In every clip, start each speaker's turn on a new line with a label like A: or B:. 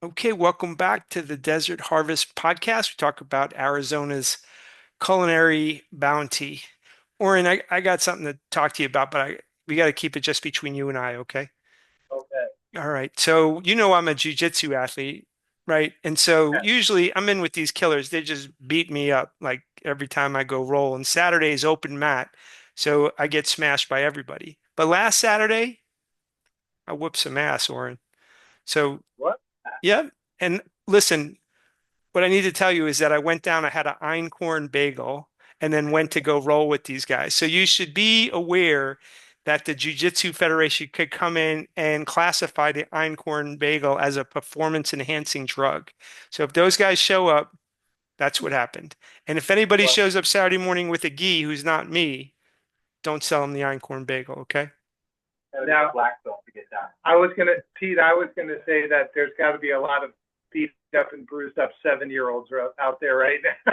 A: Okay, welcome back to the Desert Harvest podcast. We talk about Arizona's culinary bounty. Oren, I got something to talk to you about, but we got to keep it just between you and I, okay?
B: Okay.
A: All right. So, I'm a jiu-jitsu athlete, right? And so
B: Yeah.
A: usually I'm in with these killers. They just beat me up like every time I go roll. And Saturday is open mat, so I get smashed by everybody. But last Saturday, I whooped some ass, Oren. So,
B: What?
A: yeah. And listen, what I need to tell you is that I went down, I had an einkorn bagel, and then went to go roll with these guys. So you should be aware that the Jiu-Jitsu Federation could come in and classify the einkorn bagel as a performance enhancing drug. So if those guys show up, that's what happened. And if anybody
B: What?
A: shows up Saturday morning with a gi who's not me, don't sell them the einkorn bagel, okay?
B: Now, black belt to get that. Pete, I was gonna say that there's got to be a lot of beat up and bruised up 7-year-olds out there right now.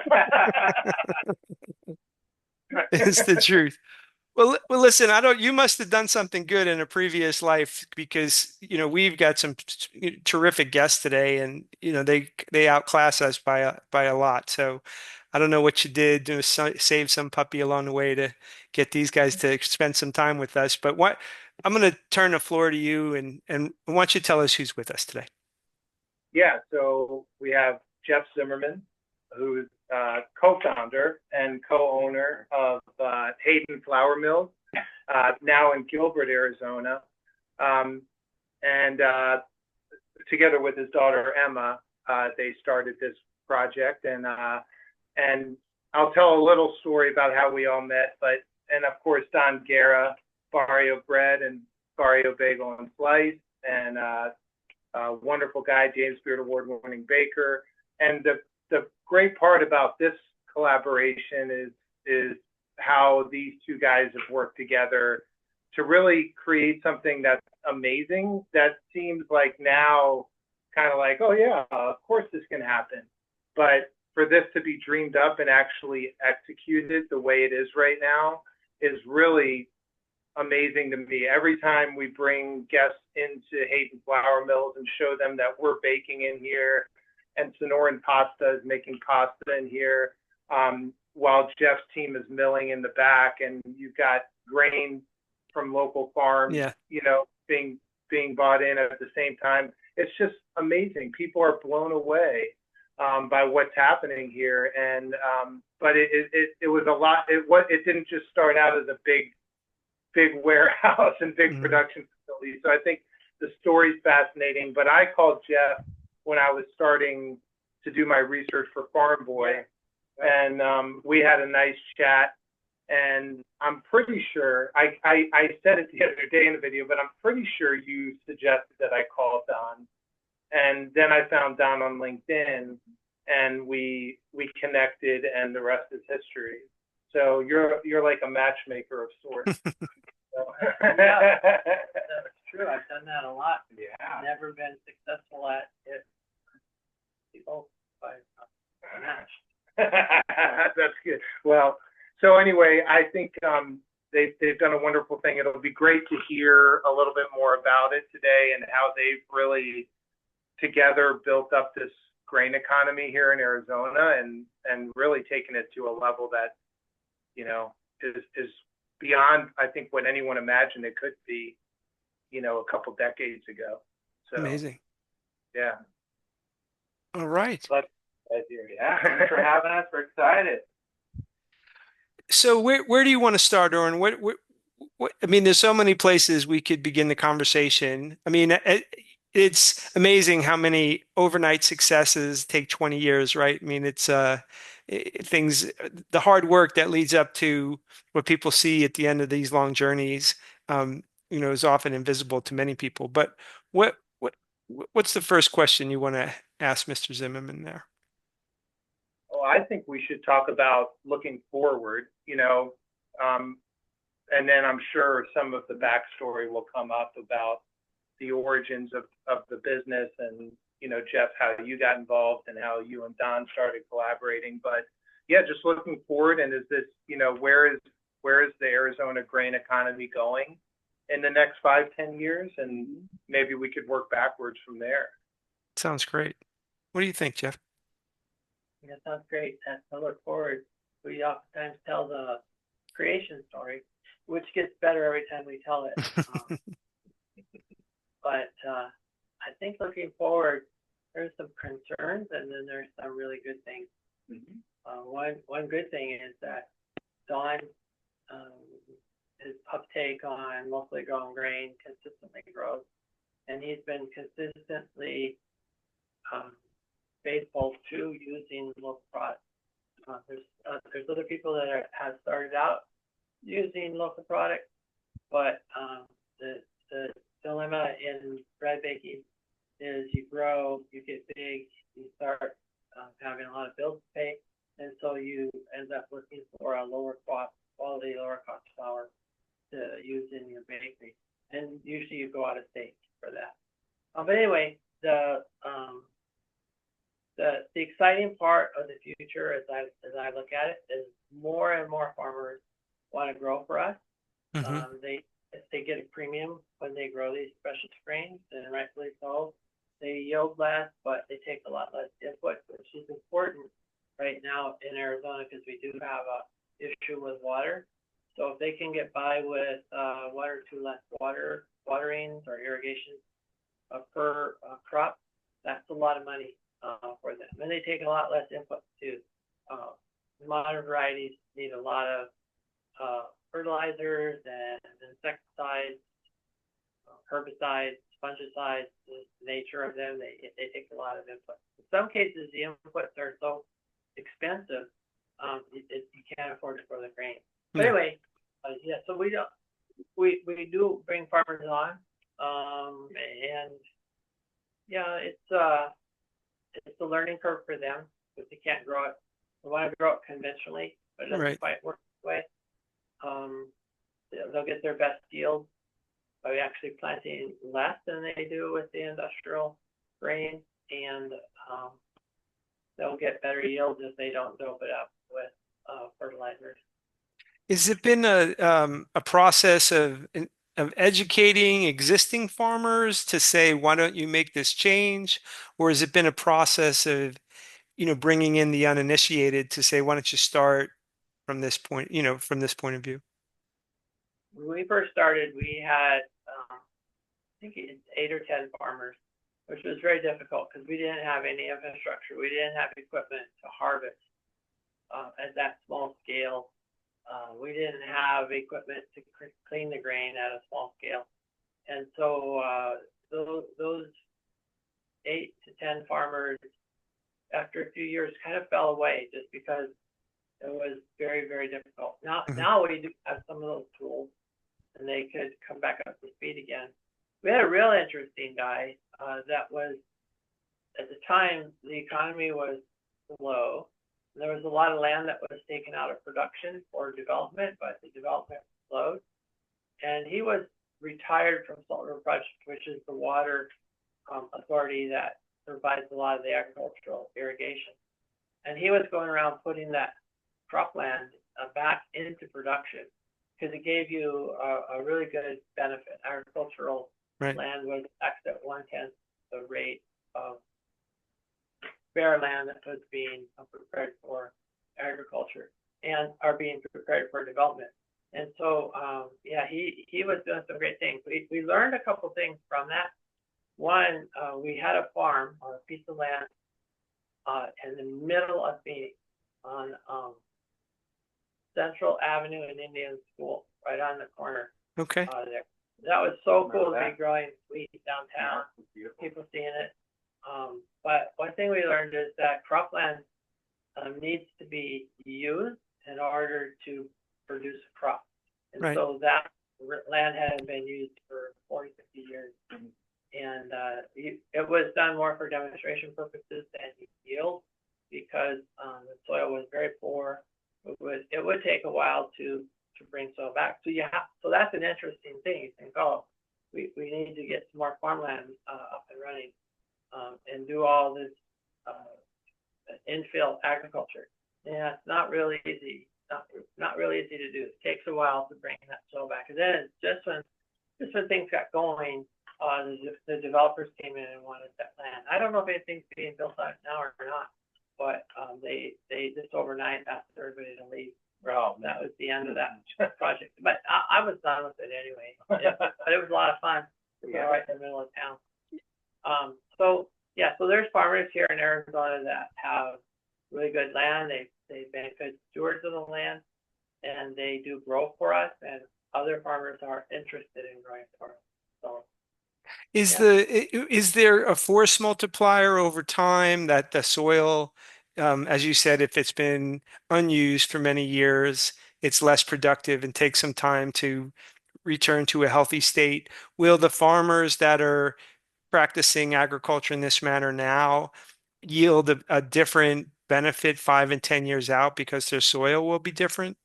A: It's the truth. Well, listen, I don't, you must have done something good in a previous life because, we've got some terrific guests today and, they outclass us by a lot. So I don't know what you did to save some puppy along the way to get these guys to spend some time with us. But I'm going to turn the floor to you and why don't you tell us who's with us today?
B: Yeah, so we have Jeff Zimmerman, who's co-founder and co-owner of Hayden Flour Mills, now in Gilbert, Arizona. Um, and together with his daughter Emma, they started this project. And I'll tell a little story about how we all met. And of course Don Guerra, Barrio Bread and Barrio Bagel and Slice, and wonderful guy, James Beard Award-winning baker. And the great part about this collaboration is how these two guys have worked together to really create something that's amazing. That seems like now kind of like, oh yeah, of course this can happen. But for this to be dreamed up and actually executed the way it is right now is really amazing to me. Every time we bring guests into Hayden Flour Mills and show them that we're baking in here, and Sonoran Pasta is making pasta in here, while Jeff's team is milling in the back, and you've got grain from local farms,
A: Yeah,
B: being bought in at the same time. It's just amazing. People are blown away by what's happening here, and but it was a lot. It didn't just start out as a big warehouse and big
A: mhm.
B: production facility. So I think the story's fascinating. But I called Jeff when I was starting to do my research for Farm Boy, and we had a nice chat. And I'm pretty sure I said it the other day in the video, but I'm pretty sure you suggested that I call Don. And then I found Don on LinkedIn, and we connected, and the rest is history. So you're like a matchmaker of sorts. So.
C: Yeah, that's true. I've done that a lot.
B: Yeah.
C: Never been successful at it. People by match.
B: That's good. Well, so anyway, I think they've done a wonderful thing. It'll be great to hear a little bit more about it today and how they've really together built up this grain economy here in Arizona and really taken it to a level that is beyond, I think, what anyone imagined it could be, a couple decades ago. So
A: Amazing.
B: yeah.
A: All right.
C: But yeah, thanks for having us. We're excited.
A: So where do you want to start, Oren? What, I mean, there's so many places we could begin the conversation. I mean, it's amazing how many overnight successes take 20 years, right? I mean, it's things, the hard work that leads up to what people see at the end of these long journeys, is often invisible to many people. But what's the first question you want to ask Mr. Zimmerman there?
B: Well, I think we should talk about looking forward, um, and then I'm sure some of the backstory will come up about the origins of the business and, Jeff, how you got involved and how you and Don started collaborating. But yeah, just looking forward. And is this, where is the Arizona grain economy going in the next 5, 10 years? And maybe we could work backwards from there.
A: Sounds great. What do you think, Jeff?
C: That sounds great. And I look forward. We oftentimes tell the creation story, which gets better every time we tell it. But I think looking forward, there's some concerns, and then there's some really good things. One good thing is that Don, um, his uptake on locally grown grain consistently grows, and he's been consistently faithful to using local products. There's other people that have started out using local products, but the dilemma in bread baking is you grow, you get big, you start having a lot of bills to pay, and so you end up looking for a lower quality, lower cost flour to use in your bakery, and usually you go out of state for that. But anyway, the exciting part of the future, as I look at it, is more and more farmers want to grow for us. They get a premium when they grow these specialty grains, and rightfully so. They yield less, but they take a lot less input, which is important right now in Arizona because we do have a issue with water. So if they can get by with 1 or 2 less waterings or irrigation per crop, that's a lot of money for them. And they take a lot less input too. Modern varieties need a lot of fertilizers and insecticides, herbicides, fungicides. The nature of them, they take a lot of input. In some cases, the inputs are so expensive, you can't afford to grow the grain. But anyway, so we do bring farmers on, and it's a learning curve for them because they can't grow it. They want to grow it conventionally, but it doesn't quite work this way. They'll get their best yield by actually planting less than they do with the industrial grain, and they'll get better yields if they don't dope it up with fertilizers.
A: Has it been a process of educating existing farmers to say, why don't you make this change? Or has it been a process of, bringing in the uninitiated to say, why don't you start from this point, from this point of view?
C: When we first started, we had, I think it's 8 or 10 farmers, which was very difficult because we didn't have any infrastructure. We didn't have equipment to harvest at that small scale. We didn't have equipment to clean the grain at a small scale. And so those 8 to 10 farmers, after a few years, kind of fell away just because it was very, very difficult. Now we do have some of those tools, and they could come back up to speed again. We had a real interesting guy that was, at the time, the economy was low. There was a lot of land that was taken out of production for development, but the development slowed. And he was retired from Salt River Project, which is the water authority that provides a lot of the agricultural irrigation. And he was going around putting that cropland back into production because it gave you a really good benefit. Agricultural land was taxed at 1/10 the rate of bare land that was being prepared for agriculture and are being prepared for development. And so, he was doing some great things. We learned a couple things from that. One, we had a farm or a piece of land in the middle of Phoenix on Central Avenue and Indian School, right on the corner.
A: Okay.
C: There. That was so cool to be growing wheat downtown. People seeing it. But one thing we learned is that cropland needs to be used in order to produce a crop. And so that land hadn't been used for 40, 50 years. And it was done more for demonstration purposes than yield because the soil was very poor. It would take a while to bring soil back. So that's an interesting thing. You think, we need to get some more farmland up and running and do all this infill agriculture. Yeah, it's not really easy. Not really easy to do. It takes a while to bring that soil back. And then just when things got going, the developers came in and wanted that land. I don't know if anything's being built on it now or not, but they just overnight asked everybody to leave.
B: Oh,
C: That was the end of that project. But I was done with it anyway. But it was a lot of fun.
B: Yeah.
C: Right in the middle of town. So yeah, so there's farmers here in Arizona that have really good land. They've been good stewards of the land, and they do grow for us. And other farmers are interested in growing for us. So
A: Is
C: yeah.
A: is there a force multiplier over time that the soil, as you said, if it's been unused for many years, it's less productive and takes some time to return to a healthy state? Will the farmers that are practicing agriculture in this manner now yield a different benefit 5 and 10 years out because their soil will be different?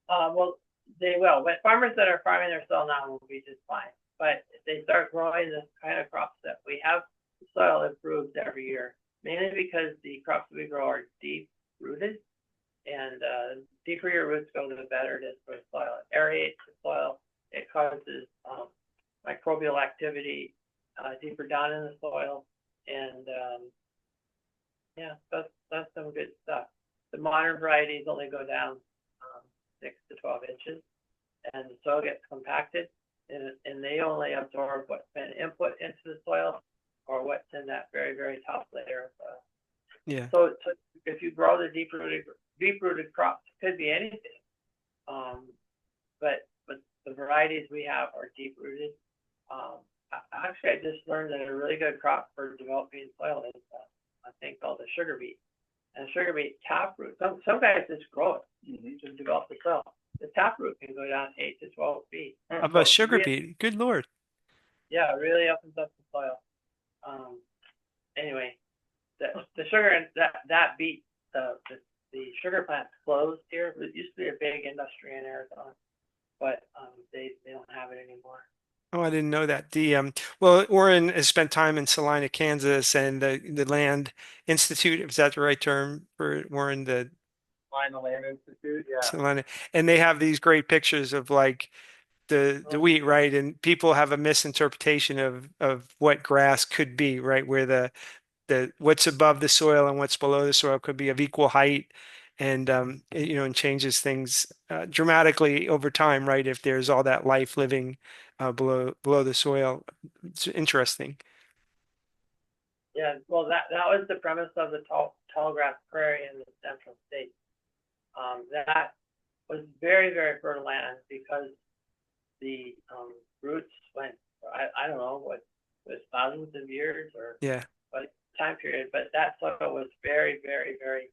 C: Well, they will. But farmers that are farming their soil now will be just fine. But if they start growing this kind of crops that we have, the soil improves every year, mainly because the crops that we grow are deep rooted. And deeper your roots go, the better it is for the soil. It aerates the soil. It causes microbial activity deeper down in the soil. And yeah, that's some good stuff. The modern varieties only go down 6 to 12 inches, and the soil gets compacted, and they only absorb what's been input into the soil or what's in that very, very top layer of soil.
A: Yeah.
C: So if you grow the deep-rooted crops, it could be anything, but the varieties we have are deep-rooted. Actually, I just learned that a really good crop for developing soil is a thing called a sugar beet. And sugar beet taproot. Some guys just grow it to develop the soil. The taproot can go down 8 to 12 feet.
A: Of a sugar beet. Good Lord.
C: Yeah, it really opens up the soil. Anyway, the sugar and that beet, the sugar plant closed here. It used to be a big industry in Arizona, but they don't have it anymore.
A: Oh, I didn't know that. Well, Oren has spent time in Salina, Kansas, and the Land Institute, is that the right term for Oren? The
B: Line the Land Institute, yeah.
A: Salina, and they have these great pictures of like the wheat, right? And people have a misinterpretation of what grass could be, right? Where the what's above the soil and what's below the soil could be of equal height, and and changes things dramatically over time, right? If there's all that life living below the soil, it's interesting.
C: Yeah, well, that was the premise of the tall grass prairie in the central states. That was very, very fertile land because the roots went, I don't know, what was thousands of years or
A: Yeah,
C: what time period, but that soil was very, very, very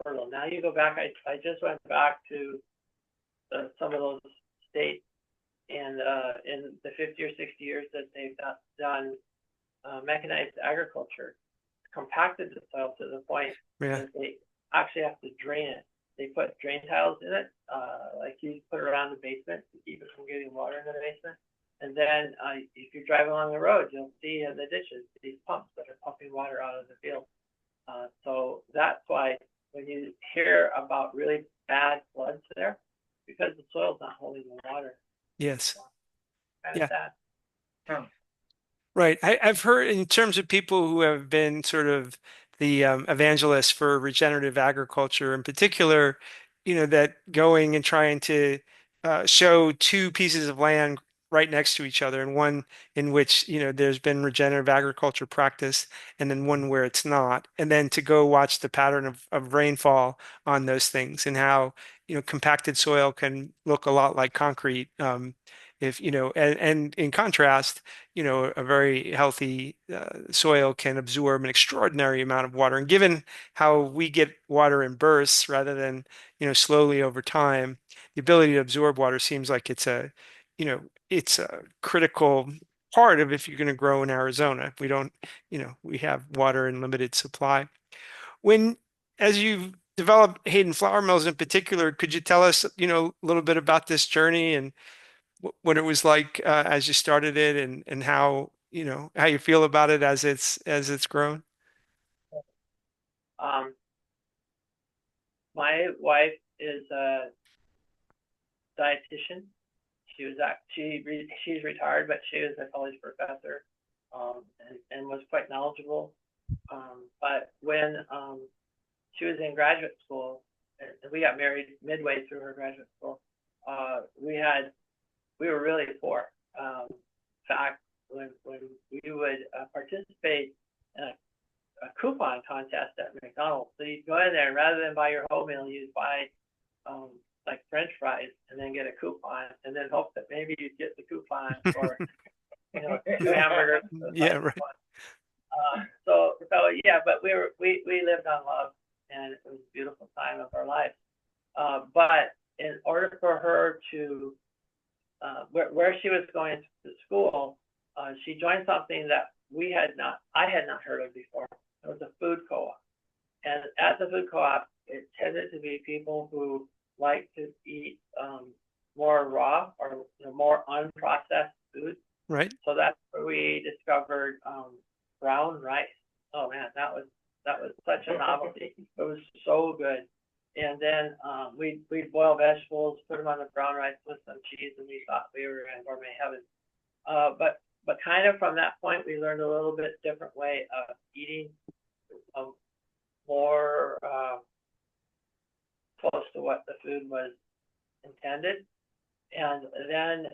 C: fertile. Now you go back, I just went back to some of those states, and in the 50 or 60 years that they've done mechanized agriculture, compacted the soil to the point
A: yeah,
C: that they actually have to drain it. They put drain tiles in it, like you put around the basement to keep it from getting water in the basement. And then if you drive along the road, you'll see in the ditches these pumps that are pumping water out of the field. So that's why when you hear about really bad floods there, because the soil's not holding the water,
A: yes,
C: kind of
A: yeah.
C: sad.
B: Hmm.
A: Right. I've heard in terms of people who have been sort of the evangelists for regenerative agriculture in particular, that going and trying to show two pieces of land right next to each other, and one in which, there's been regenerative agriculture practice, and then one where it's not, and then to go watch the pattern of rainfall on those things and how, compacted soil can look a lot like concrete. If, and in contrast, a very healthy soil can absorb an extraordinary amount of water. And given how we get water in bursts rather than, slowly over time, the ability to absorb water seems like it's a critical part of if you're going to grow in Arizona. We don't, we have water in limited supply. When, as you've developed Hayden Flour Mills in particular, could you tell us, a little bit about this journey and what it was like as you started it, and how how you feel about it as it's grown?
C: Um, my wife is a dietitian. she's retired, but she was a college professor, and was quite knowledgeable. But when she was in graduate school, and we got married midway through her graduate school, we were really poor. In fact, when we would participate in a coupon contest at McDonald's, so you'd go in there, and rather than buy your whole meal, you'd buy like French fries and then get a coupon, and then hope that maybe you'd get the coupon for two hamburgers.
A: Yeah, right.
C: So yeah, but we lived on love, and it was a beautiful time of our life. But in order for her to where she was going to school, she joined something that I had not heard of before. It was a food co-op, and at the food co-op, it tended to be people who like to eat more raw or more unprocessed food.
A: Right.
C: So that's where we discovered brown rice. Oh man, that was such a novelty. It was so good. And then we'd boil vegetables, put them on the brown rice with some cheese, and we thought we were in gourmet heaven. But kind of from that point, we learned a little bit different way of eating, more close to what the food was intended. And then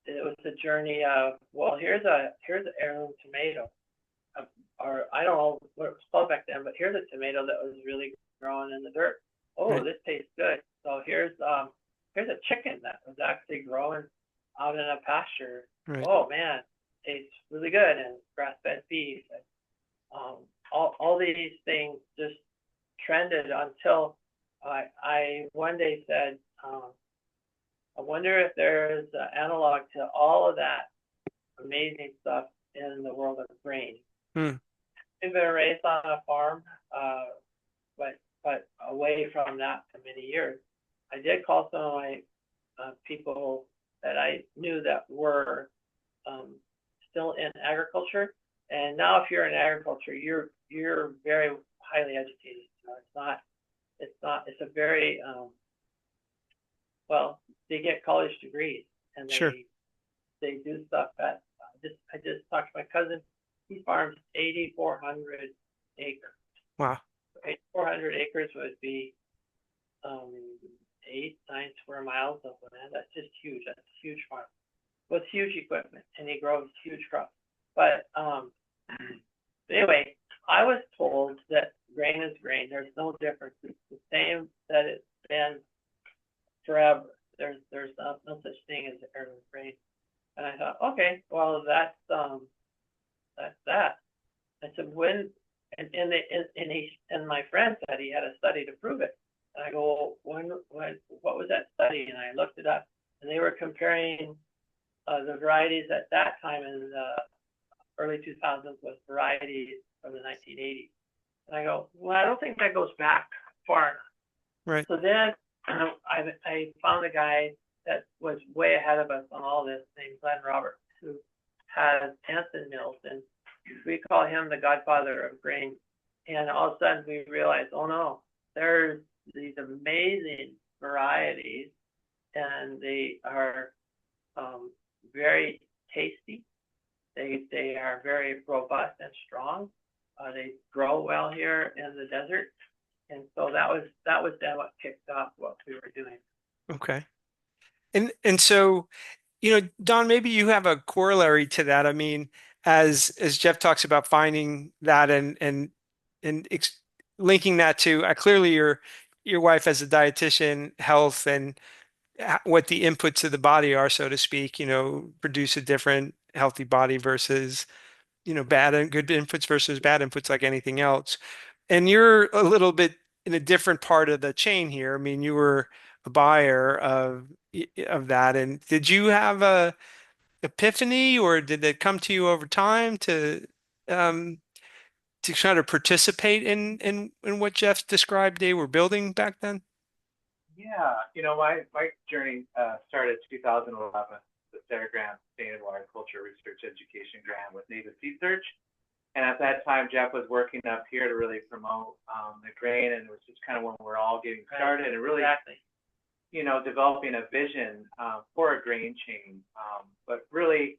C: it was the journey of, well, here's an heirloom tomato, or I don't know what it was called back then, but here's a tomato that was really growing in the dirt. Oh,
A: right.
C: This tastes good. So here's a chicken that was actually growing out in a pasture.
A: Right.
C: Oh man, tastes really good, and grass-fed beef. And, all these things just trended until I one day said, I wonder if there's an analog to all of that amazing stuff in the world of grain. I've been raised on a farm, but away from that for many years. I did call some of my people that I knew that were still in agriculture, and now if you're in agriculture, you're very highly educated. It's a very well, they get college degrees, and
A: Sure.
C: they do stuff at I just talked to my cousin. He farms 8,400 acres.
A: Wow.
C: 8,400 acres would be 8-9 square miles of land. That's just huge. That's a huge farm with huge equipment, and he grows huge crops. But anyway, I was told that grain is grain. There's no difference. It's the same that it's been forever. There's no such thing as heirloom grain. And I thought, okay, well that's that. I said, when and my friend said he had a study to prove it. And I go, well, what was that study? And I looked it up, and they were comparing the varieties at that time in the early 2000s with varieties from the 1980s. And I go, well, I don't think that goes back far enough.
A: Right.
C: So then I found a guy that was way ahead of us on all this, named Glenn Roberts, who has Anson Mills, and we call him the godfather of grain. And all of a sudden we realized, oh no, there's these amazing varieties, and they are very tasty. They are very robust and strong. They grow well here in the desert, and so that was then what kicked off what we were doing.
A: Okay. And so, Don, maybe you have a corollary to that. I mean, as Jeff talks about finding that and linking that to clearly your wife as a dietitian, health, and what the inputs of the body are, so to speak, produce a different healthy body versus, bad and good inputs versus bad inputs like anything else. And you're a little bit in a different part of the chain here. I mean, you were a buyer of that. And did you have a epiphany, or did it come to you over time um, to try to participate in what Jeff described they were building back then?
B: Yeah, my journey started 2011, the Sarah Grant Sustainable Agriculture Research Education Grant with Native Seed Search. And at that time, Jeff was working up here to really promote the grain, and it was just kind of when we're all getting started. And really, developing a vision for a grain chain. But really,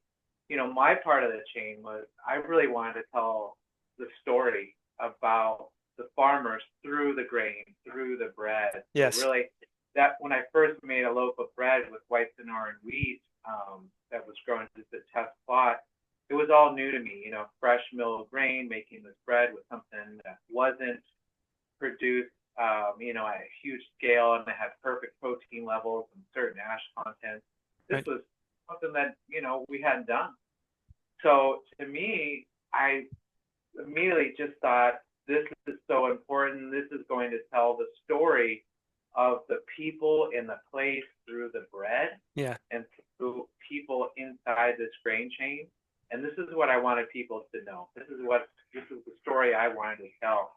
B: my part of the chain was I really wanted to tell the story about the farmers through the grain, through the bread. So
A: Yes.
B: really, that when I first made a loaf of bread with white Sonoran wheat that was grown just a test plot, it was all new to me. Fresh milled grain, making this bread with something that wasn't produced, at a huge scale, and it had perfect protein levels and certain ash content. This
A: Right.
B: was something that we hadn't done. So to me, I immediately just thought this is so important. This is going to tell the story of the people in the place through the bread
A: Yeah.
B: and through people inside this grain chain. And this is what I wanted people to know. This is the story I wanted to tell.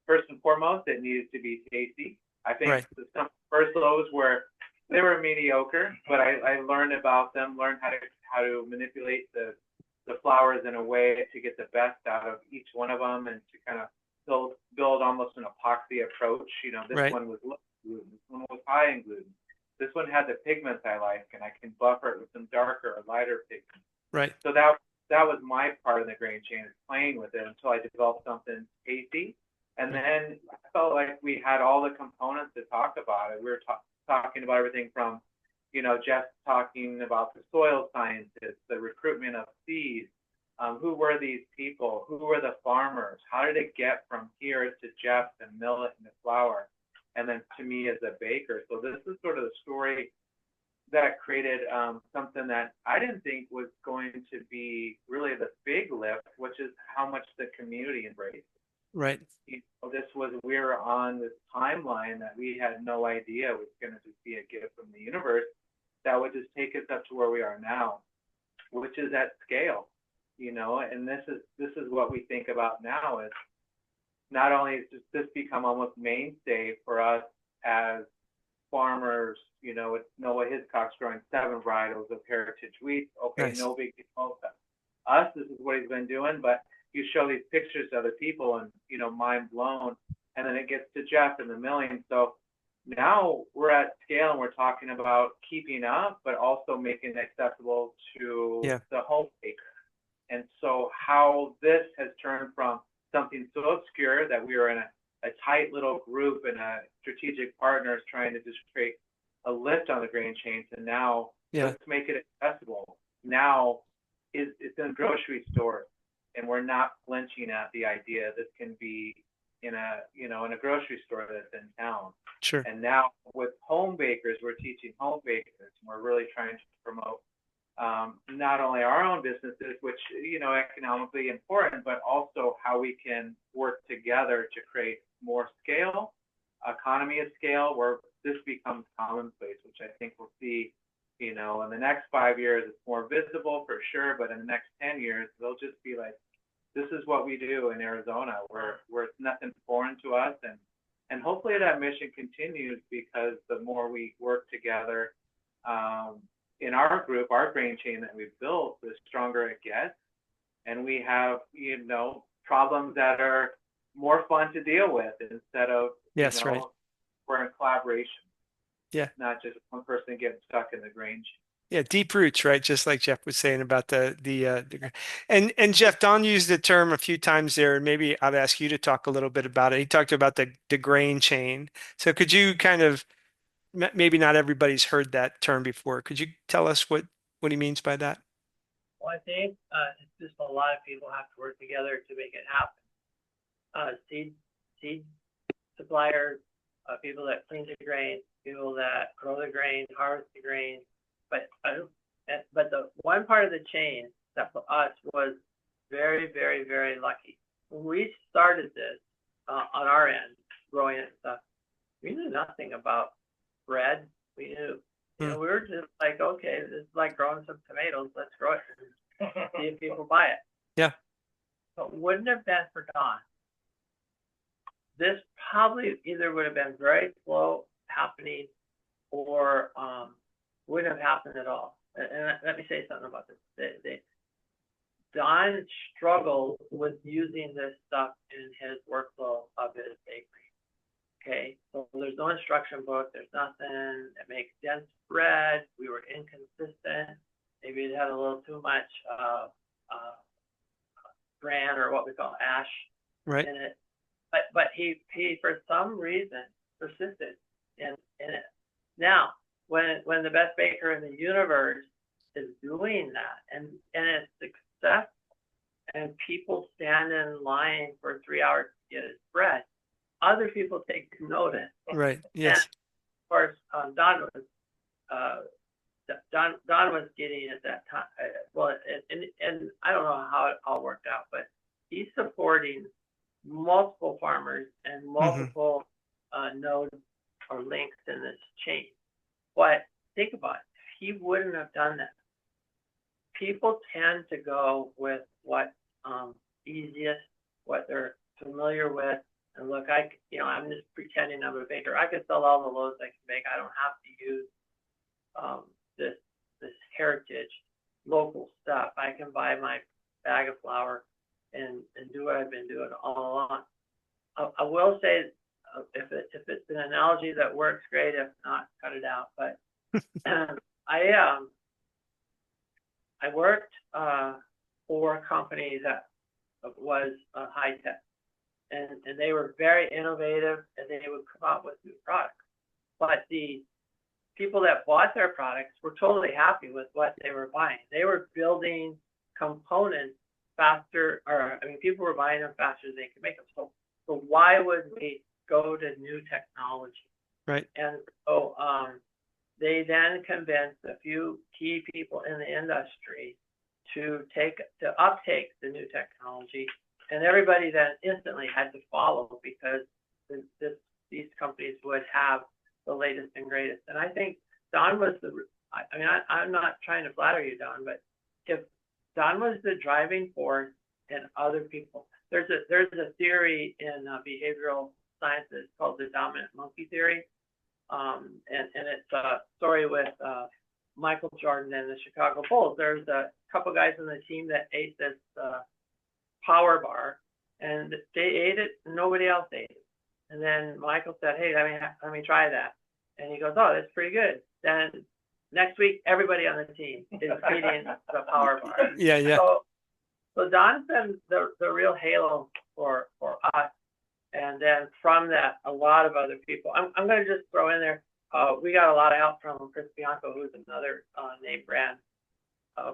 B: First and foremost, it needed to be tasty. I think
A: Right.
B: some first loaves they were mediocre, but I learned about them, learned how to manipulate the flours in a way to get the best out of each one of them, and to kind of build almost an epoxy approach. This
A: Right.
B: one was low gluten, this one was high in gluten. This one had the pigments I like, and I can buffer it with some darker or lighter pigments.
A: Right.
B: So that was my part of the grain chain, is playing with it until I developed something tasty. And then I felt like we had all the components to talk about it. We were talking about everything from, Jeff talking about the soil scientists, the recruitment of seeds. Who were these people? Who were the farmers? How did it get from here to Jeff and millet and the flour, and then to me as a baker? So this is sort of the story that created something that I didn't think was going to be really the big lift, which is how much the community embraced.
A: Right.
B: We were on this timeline that we had no idea was going to just be a gift from the universe that would just take us up to where we are now, which is at scale. And this is what we think about now, is not only has this become almost mainstay for us as farmers. With Noah Hiscock's growing 7 varietals of heritage wheat. Okay,
A: Nice.
B: no big deal. Us, this is what he's been doing, but you show these pictures to other people and, mind blown. And then it gets to Jeff and the milling. So now we're at scale and we're talking about keeping up, but also making it accessible to
A: Yeah.
B: the home baker. And so how this has turned from something so obscure that we were in a tight little group and a strategic partners trying to just create a lift on the grain chain, to now let's make it accessible. Now it's in grocery stores, and we're not flinching at the idea this can be in a grocery store that's in town.
A: Sure.
B: And now with home bakers, we're teaching home bakers, and we're really trying to promote not only our own businesses, which economically important, but also how we can work together to create more scale, economy of scale, where this becomes commonplace, which I think we'll see. In the next 5 years, it's more visible for sure, but in the next 10 years, they'll just be like, this is what we do in Arizona, where it's nothing foreign to us, and hopefully that mission continues, because the more we work together in our group, our grain chain that we've built, the stronger it gets, and we have problems that are more fun to deal with, instead of
A: Right.
B: we're in collaboration.
A: Yeah.
B: Not just one person getting stuck in the grain chain.
A: Yeah, deep roots, right? Just like Jeff was saying about and Jeff, Don used the term a few times there, and maybe I'd ask you to talk a little bit about it. He talked about the grain chain. So could you kind of, maybe not everybody's heard that term before. Could you tell us what he means by that?
C: Well, I think it's just a lot of people have to work together to make it happen. Seed suppliers, people that clean the grain, people that grow the grain, harvest the grain. But the one part of the chain that for us was very, very, very lucky. When we started this on our end, growing it and stuff, we knew nothing about bread. We knew, we were just like, okay, this is like growing some tomatoes. Let's grow it and see if people buy it.
A: Yeah.
C: But wouldn't have been for Don, this probably either would have been very slow happening, or wouldn't have happened at all. And let me say something about this. Don struggled with using this stuff in his workflow of his bakery. Okay, so there's no instruction book. There's nothing that makes dense bread. We were inconsistent. Maybe it had a little too much bran, or what we call ash,
A: Right.
C: in it. But he for some reason persisted in it. Now, when the best baker in the universe is doing that, and it's successful, and people stand in line for 3 hours to get his bread, other people take notice.
A: Right.
C: And
A: Yes.
C: of course, uh, Don was getting at that time. Well, and I don't know how it all worked out, but he's supporting multiple farmers and
A: Hmm.
C: multiple nodes or links in this chain. But think about it. If he wouldn't have done that, people tend to go with what's easiest, what they're familiar with. And look, I'm just pretending I'm a baker. I can sell all the loaves I can make. I don't have to use this heritage local stuff. I can buy my bag of flour and do what I've been doing all along. I will say, if it's an analogy that works, great. If not, cut it out. But I worked for a company that was high tech, and they were very innovative, and they would come out with new products. But the people that bought their products were totally happy with what they were buying. They were building components faster, or I mean, people were buying them faster than they could make them. So why would we go to new technology?
A: Right.
C: And so they then convinced a few key people in the industry to uptake the new technology, and everybody then instantly had to follow, because these companies would have the latest and greatest. And I think Don was I'm not trying to flatter you, Don, but if Don was the driving force and other people, there's a theory in behavioral sciences called the dominant monkey theory. And it's a story with Michael Jordan and the Chicago Bulls. There's a couple guys on the team that ate this power bar, and they ate it, and nobody else ate it. And then Michael said, "Hey, let me try that." And he goes, "Oh, that's pretty good." Then next week, everybody on the team is eating the power bar.
A: Yeah. Yeah.
C: So Don's been the real halo for us. And then from that, a lot of other people. I'm going to just throw in there, we got a lot of help from Chris Bianco, who's another name brand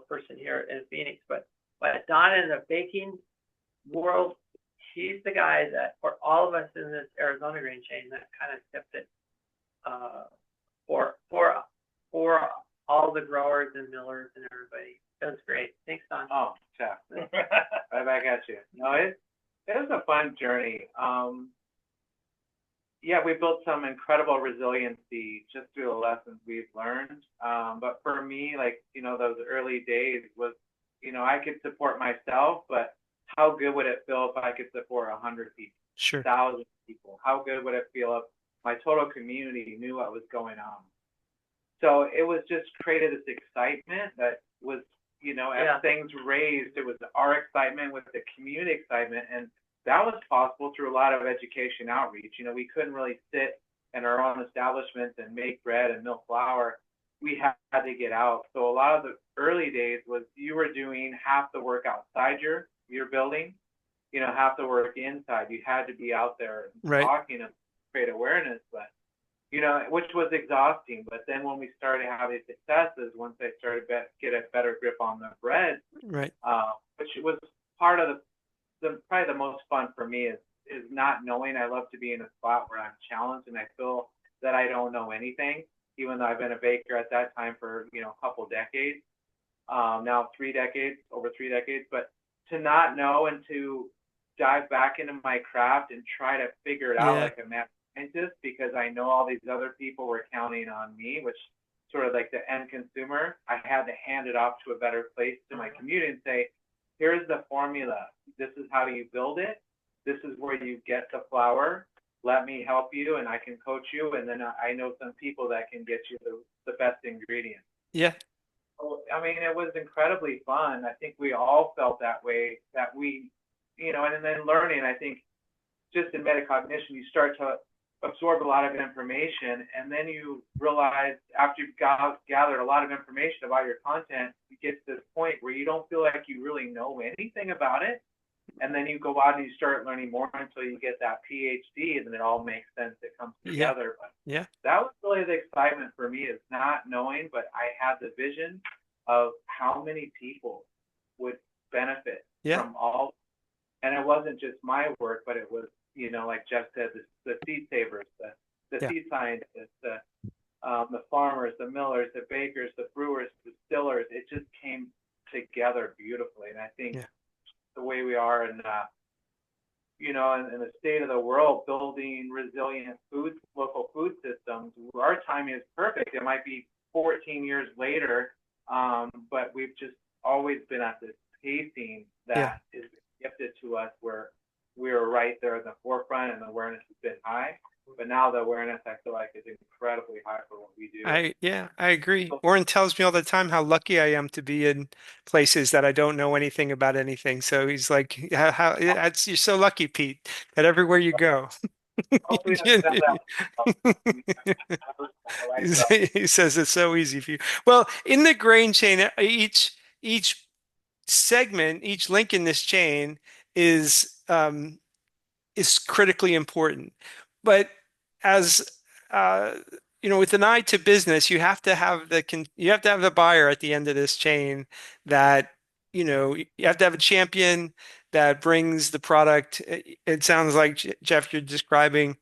C: person here in Phoenix. But Don, in the baking world, he's the guy that, for all of us in this Arizona grain chain, that kind of tipped it for all the growers and millers and everybody. It was great. Thanks, Don.
D: Oh, Jeff. Right back at you. No, it was a fun journey. Yeah, we built some incredible resiliency just through the lessons we've learned. But for me, those early days was, I could support myself, but how good would it feel if I could support 100 people,
A: Sure.
D: 1,000 people? How good would it feel if my total community knew what was going on? So it was just created this excitement that was, as things raised, it was our excitement with the community excitement. And that was possible through a lot of education outreach. We couldn't really sit in our own establishments and make bread and milk flour. We had to get out. So a lot of the early days was you were doing half the work outside your building, half the work inside. You had to be out there talking and create awareness, but which was exhausting. But then when we started having successes, once I started to get a better grip on the bread, which was part of probably the most fun for me is not knowing. I love to be in a spot where I'm challenged and I feel that I don't know anything, even though I've been a baker at that time for a couple decades, now over 3 decades. But to not know and to dive back into my craft and try to figure it out like a mad scientist, because I know all these other people were counting on me, which sort of like the end consumer. I had to hand it off to a better place to my community and say, here's the formula. This is how you build it. This is where you get the flour. Let me help you, and I can coach you. And then I know some people that can get you the best ingredients.
A: Yeah.
D: So, I mean, it was incredibly fun. I think we all felt that way, that we, and then learning, I think just in metacognition, you start to absorb a lot of information, and then you realize after you've gathered a lot of information about your content, you get to this point where you don't feel like you really know anything about it, and then you go out and you start learning more until you get that PhD, and then it all makes sense. It comes
A: Yeah.
D: together. But
A: Yeah.
D: that was really the excitement for me, is not knowing, but I had the vision of how many people would benefit
A: Yeah.
D: from all, and it wasn't just my work, but it was, like Jeff said, the seed savers, the
A: Yeah.
D: seed scientists, the farmers, the millers, the bakers, the brewers, the distillers. It just came together beautifully. And I think
A: Yeah.
D: the way we are in the state of the world, building resilient local food systems, our timing is perfect. It might be 14 years later, but we've just always been at this pacing
A: Yeah.
D: that is gifted to us, where we were right there in the forefront, and the awareness has been high. But now the awareness, I feel like, is incredibly high for what we do.
A: I agree. Oren tells me all the time how lucky I am to be in places that I don't know anything about anything. So he's like, you're so lucky, Pete, that everywhere you go.
D: Hopefully that's
A: He says it's so easy for you. Well, in the grain chain, each segment, each link in this chain is critically important. But as uh, with an eye to business, you have to have the buyer at the end of this chain that, you have to have a champion that brings the product. It sounds like Jeff, you're describing,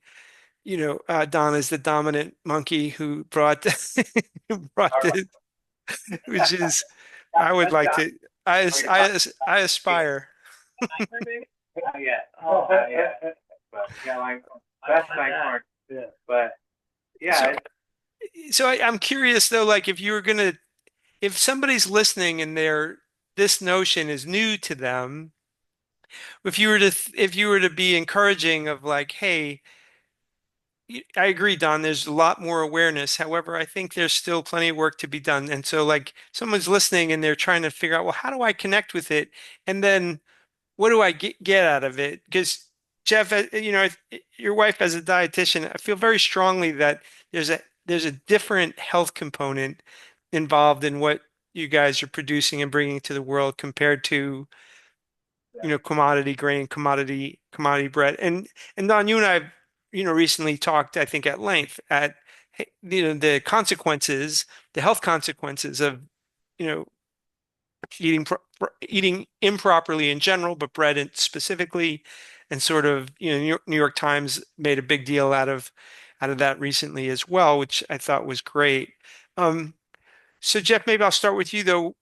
A: Don is the dominant monkey who brought who brought the, which is I would like to I aspire.
D: yeah. Oh, yeah. But yeah, like best night corn. Yeah. But yeah.
A: So I'm curious though, like if somebody's listening and this notion is new to them, if you were to be encouraging of like, hey, I agree, Don, there's a lot more awareness. However, I think there's still plenty of work to be done. And so like someone's listening and they're trying to figure out, well, how do I connect with it? And then what do I get out of it? Because Jeff, your wife as a dietitian, I feel very strongly that there's a different health component involved in what you guys are producing and bringing to the world compared to, commodity grain, commodity bread. And Don, you and I, recently talked, I think, at length at, the consequences, the health consequences of, you know, eating improperly in general, but bread specifically, and sort of, New York Times made a big deal out of that recently as well, which I thought was great. Um, so Jeff, maybe I'll start with you though.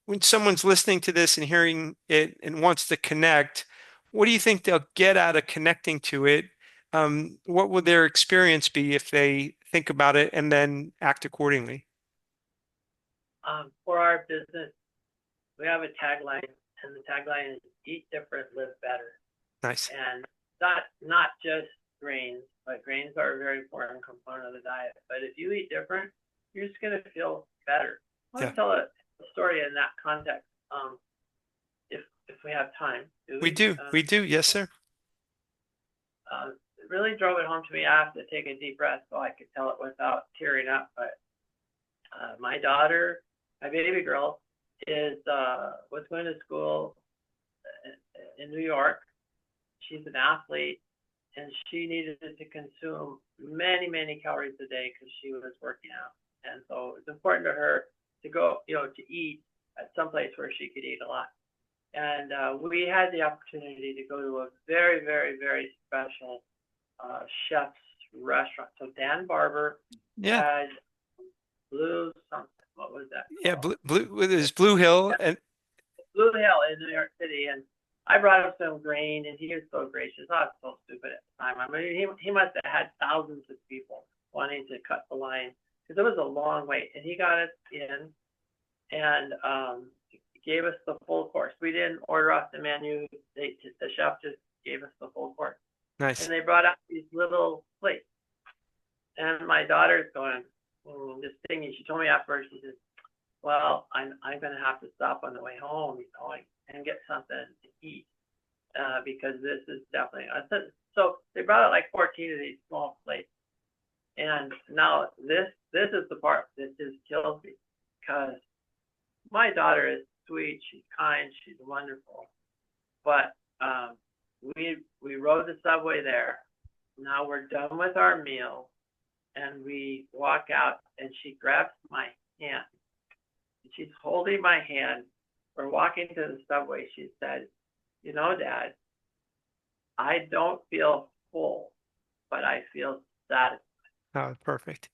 A: When someone's listening to this and hearing it and wants to connect, what do you think they'll get out of connecting to it? What would their experience be if they think about it and then act accordingly?
C: For our business, we have a tagline, and the tagline is "Eat different, live better."
A: Nice.
C: And not just grains, but grains are a very important component of the diet. But if you eat different, you're just going to feel better. I want to tell a story in that context. If we have time.
A: We do. We do. Yes, sir.
C: It really drove it home to me. I have to take a deep breath so I could tell it without tearing up. But my daughter, my baby girl, was going to school in New York. She's an athlete, and she needed to consume many, many calories a day because she was working out. And so it's important to her to go, to eat at some place where she could eat a lot. And we had the opportunity to go to a very, very, very special chef's restaurant. So Dan Barber had Blue something. What was that?
A: Yeah, there's Blue Hill and
C: Blue Hill in New York City, and I brought him some grain, and he was so gracious. I was so stupid at the time. I mean, he must have had thousands of people wanting to cut the line because it was a long wait, and he got us in and gave us the full course. We didn't order off the menu. The chef just gave us the full course.
A: nice.
C: And they brought out these little plates, and my daughter's going, this thing. She told me afterwards. She says, "Well, I'm going to have to stop on the way home, and get something to eat because this is definitely." I said, so they brought out like 14 of these small plates. And now this is the part that just kills me, because my daughter is sweet, she's kind, she's wonderful. But we rode the subway there. Now we're done with our meal, and we walk out, and she grabs my hand. She's holding my hand. We're walking to the subway. She said, "You know, Dad, I don't feel full, but I feel satisfied."
A: Oh, perfect.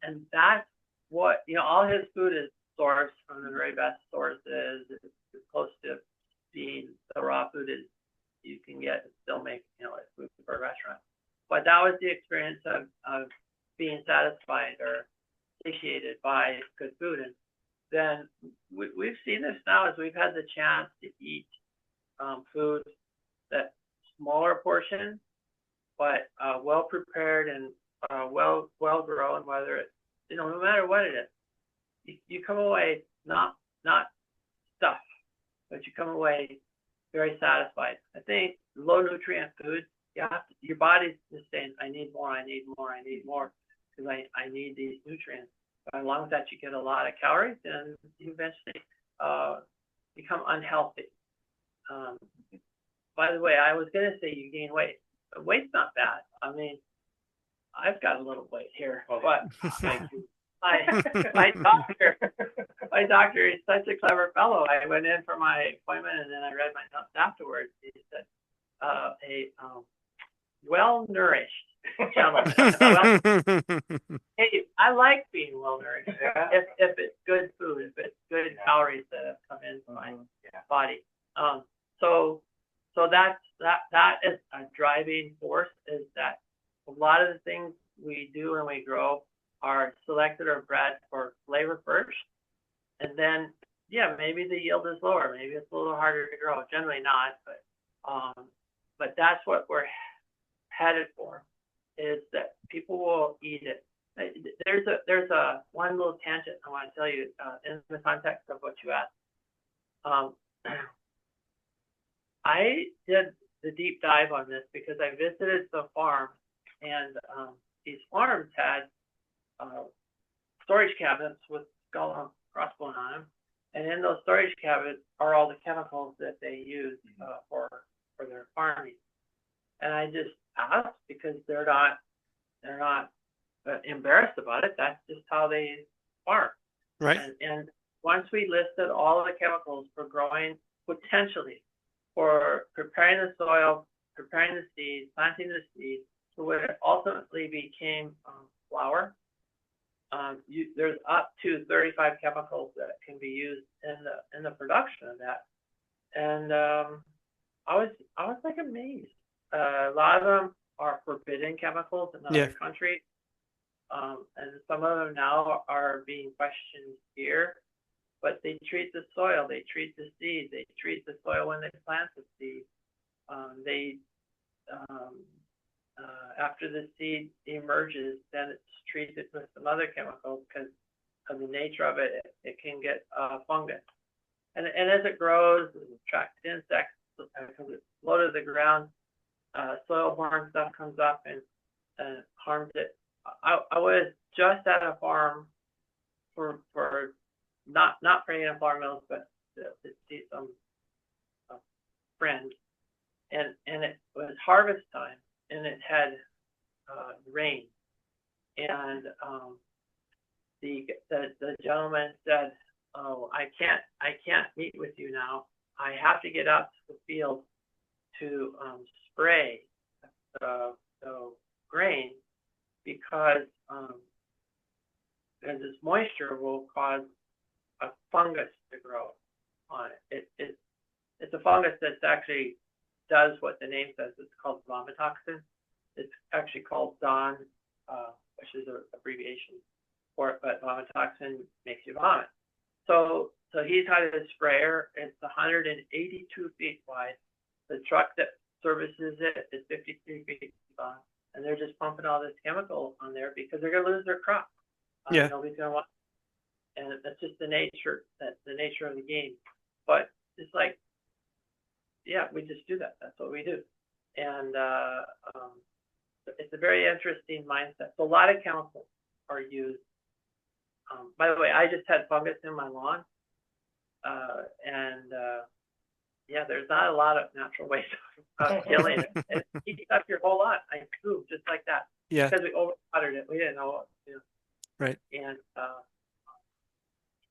C: And that's what, all his food is sourced from the very best sources. It's close to being the raw food is you can get and still make, like food for a restaurant. But that was the experience of being satisfied or satiated by good food. And then we've seen this now as we've had the chance to eat food that smaller portion, but well prepared and well grown, whether it's, no matter what it is, you come away not stuffed, but you come away very satisfied. I think low nutrient food, your body's just saying, I need more, I need more, I need more, because I need these nutrients. But along with that, you get a lot of calories, and you eventually become unhealthy. By the way, I was going to say you gain weight. But weight's not bad. I mean, I've got a little weight here, but
D: Thank you.
C: my doctor is such a clever fellow. I went in for my appointment, and then I read my notes afterwards. He said, well-nourished gentleman. Hey, I like being well-nourished.
D: Yeah.
C: If it's good food, if it's good calories that have come into my body. So that is a driving force, is that a lot of the things we do when we grow are selected or bred for flavor first, and then maybe the yield is lower, maybe it's a little harder to grow. Generally not, but that's what we're headed for, is that people will eat it. There's a one little tangent I want to tell you in the context of what you asked. I did the deep dive on this because I visited the farm, and these farms had storage cabinets with skull and crossbone on them, and in those storage cabinets are all the chemicals that they use for their farming. And I just asked, because they're not embarrassed about it. That's just how they farm.
A: Right.
C: And once we listed all the chemicals for growing, potentially for preparing the soil, preparing the seed, planting the seed, to what it ultimately became flour. There's up to 35 chemicals that can be used in the production of that, and I was like amazed. A lot of them are forbidden chemicals in other countries, and some of them now are being questioned here. But they treat the soil, they treat the seed, they treat the soil when they plant the seed. After the seed emerges, then it's treated with some other chemicals, because of the nature of it, it can get fungus. And as it grows, it attracts insects because it's low to the ground. Soil-borne stuff comes up and harms it. I was just at a farm for not for any flour mills, but to see some friends, and it was harvest time, and it had rain, and the gentleman said, "Oh, I can't meet with you now. I have to get out to the field to spray the grain, because this moisture will cause a fungus to grow on it. It's a fungus that actually does what the name says. It's called vomitoxin. It's actually called Don, which is an abbreviation for it, but vomitoxin makes you vomit. So he's had a sprayer. It's 182 feet wide. The truck that services it is 53 feet long, and they're just pumping all this chemical on there because they're going to lose their crop. Nobody's going to want it. And that's just the nature of the game. But it's like, we just do that. That's what we do. And it's a very interesting mindset. So a lot of chemicals are used. By the way, I just had fungus in my lawn, and yeah, there's not a lot of natural ways of killing it. It eats up your whole lot. I grew just like that
A: Yeah,
C: because we overwatered it. We didn't know what to do.
A: right.
C: And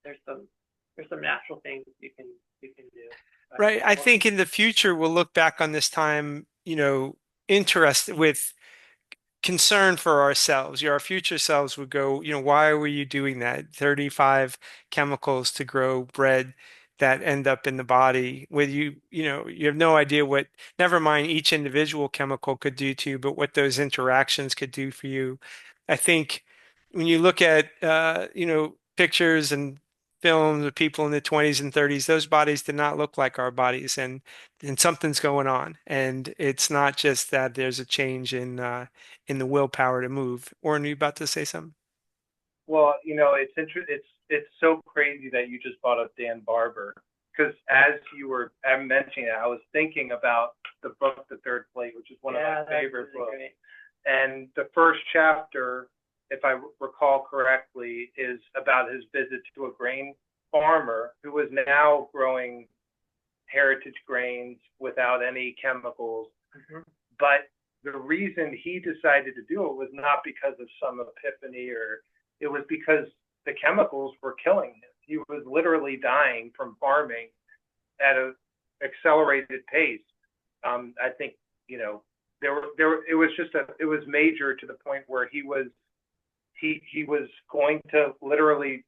C: there's some natural things you can do. But,
A: Right. I think in the future we'll look back on this time, interested with concern for ourselves. Our future selves would go, why were you doing that? 35 chemicals to grow bread that end up in the body with you have no idea what, never mind each individual chemical could do to you, but what those interactions could do for you. I think when you look at, pictures and films of people in the 20s and 30s, those bodies did not look like our bodies, and something's going on. And it's not just that there's a change in the willpower to move. Oren, are you about to say something?
B: Well, it's so crazy that you just brought up Dan Barber, because as you were mentioning it, I was thinking about the book The Third Plate, which is one of my favorite books. Great. And the first chapter, if I recall correctly, is about his visit to a grain farmer who was now growing heritage grains without any chemicals. Mm-hmm. But the reason he decided to do it was not because of some epiphany, or it was because the chemicals were killing him. He was literally dying from farming at an accelerated pace. I think, it was major to the point where he was going to literally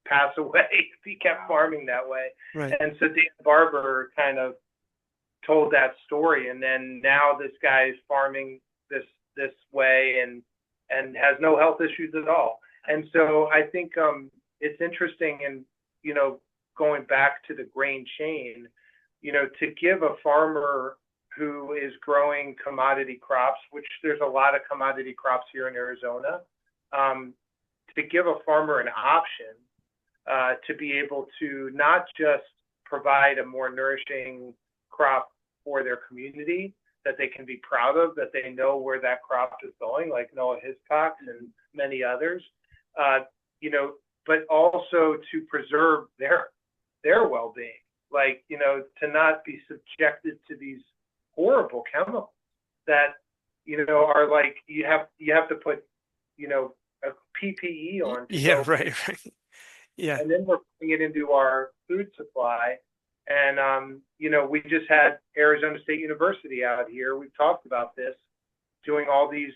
B: pass away if he kept farming that way.
A: Right.
B: And so Dan Barber kind of told that story, and then now this guy's farming this way and has no health issues at all. And so I think it's interesting, and going back to the grain chain, to give a farmer who is growing commodity crops, which there's a lot of commodity crops here in Arizona, to give a farmer an option to be able to not just provide a more nourishing crop for their community that they can be proud of, that they know where that crop is going, like Noah Hiscox and many others, but also to preserve their well-being, to not be subjected to these horrible chemicals that are like you have to put a PPE on.
A: Yeah, right. Yeah.
B: And then we're putting it into our food supply. And, we just had Arizona State University out here. We've talked about this, doing all these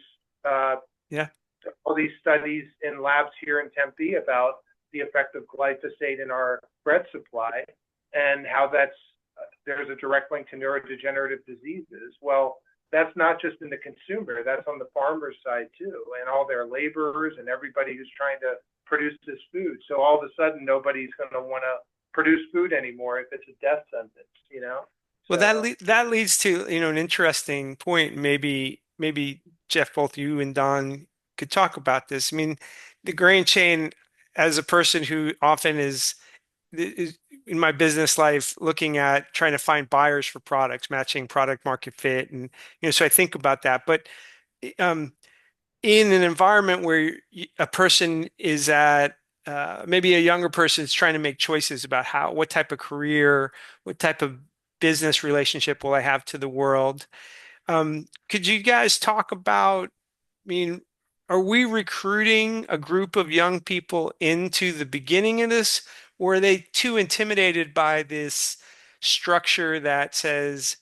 B: studies in labs here in Tempe about the effect of glyphosate in our bread supply and how there's a direct link to neurodegenerative diseases. Well, that's not just in the consumer, that's on the farmer's side too, and all their laborers and everybody who's trying to produce this food. So all of a sudden, nobody's going to want to produce food anymore if it's a death sentence,
A: Well,
B: So,
A: that leads to, an interesting point. Maybe Jeff, both you and Don could talk about this. I mean, the grain chain, as a person who often is in my business life looking at trying to find buyers for products, matching product market fit, and so I think about that. But um, in an environment where a person is at maybe a younger person is trying to make choices about what type of career, what type of business relationship will I have to the world. Could you guys talk about, I mean, are we recruiting a group of young people into the beginning of this, or are they too intimidated by this structure that says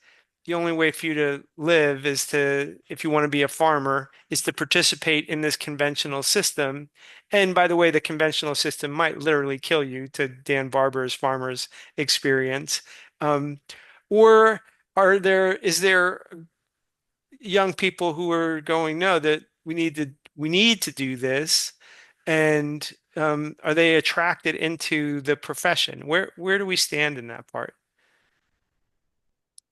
A: the only way for you to live is to, if you want to be a farmer, is to participate in this conventional system? And by the way, the conventional system might literally kill you, to Dan Barber's farmer's experience. Um, or is there young people who are going, no, that we need to do this, and are they attracted into the profession? Where do we stand in that part?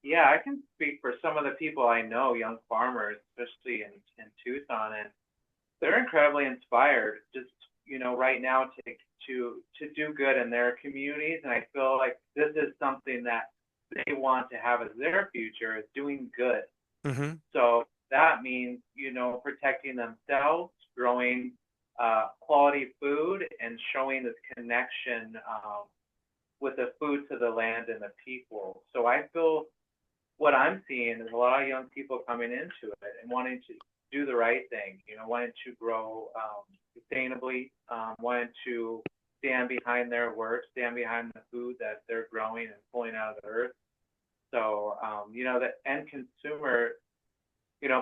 D: Yeah, I can speak for some of the people I know, young farmers, especially in Tucson, and they're incredibly inspired just, right now to do good in their communities. And I feel like this is something that they want to have as their future, is doing good
A: Hmm.
D: So that means, protecting themselves, growing quality food, and showing this connection with the food to the land and the people. So I feel what I'm seeing is a lot of young people coming into it and wanting to do the right thing, wanting to grow sustainably, wanting to stand behind their work, stand behind the food that they're growing and pulling out of the earth. So, the end consumer,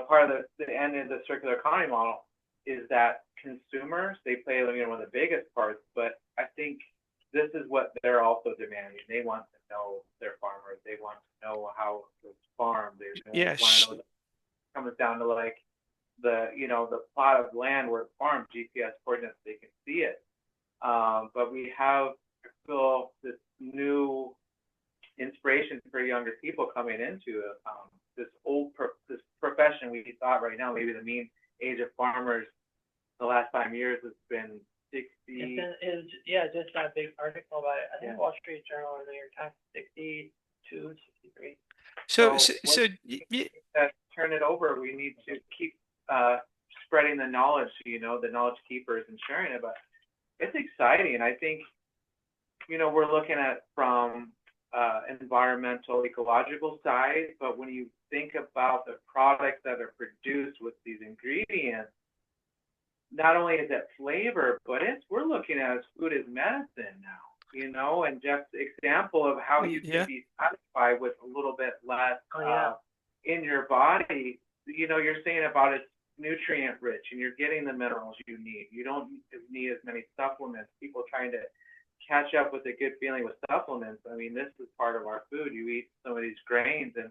D: part of the end of the circular economy model is that consumers, they play, one of the biggest parts, but I think this is what they're also demanding. They want to know their farmers. They want to know how it's farmed. They
A: Yeah.
D: want to know. It comes down to like the plot of land where it's farmed, GPS coordinates, they can see it. But we have, I feel, this new inspiration for younger people coming into this profession. We thought right now maybe the mean age of farmers the last 5 years has been 60.
C: Just that big article about it. I think Wall Street Journal or the New York Times, 62, 63.
A: So,
D: Turn it over. We need to keep spreading the knowledge, the knowledge keepers and sharing it. But it's exciting. I think, we're looking at from environmental, ecological side, but when you think about the products that are produced with these ingredients, not only is it flavor, but we're looking at food as medicine now, and Jeff's example of how you can be satisfied with a little bit less in your body, you're saying about it's nutrient rich and you're getting the minerals you need. You don't need as many supplements. People trying to catch up with a good feeling with supplements. I mean, this is part of our food. You eat some of these grains and,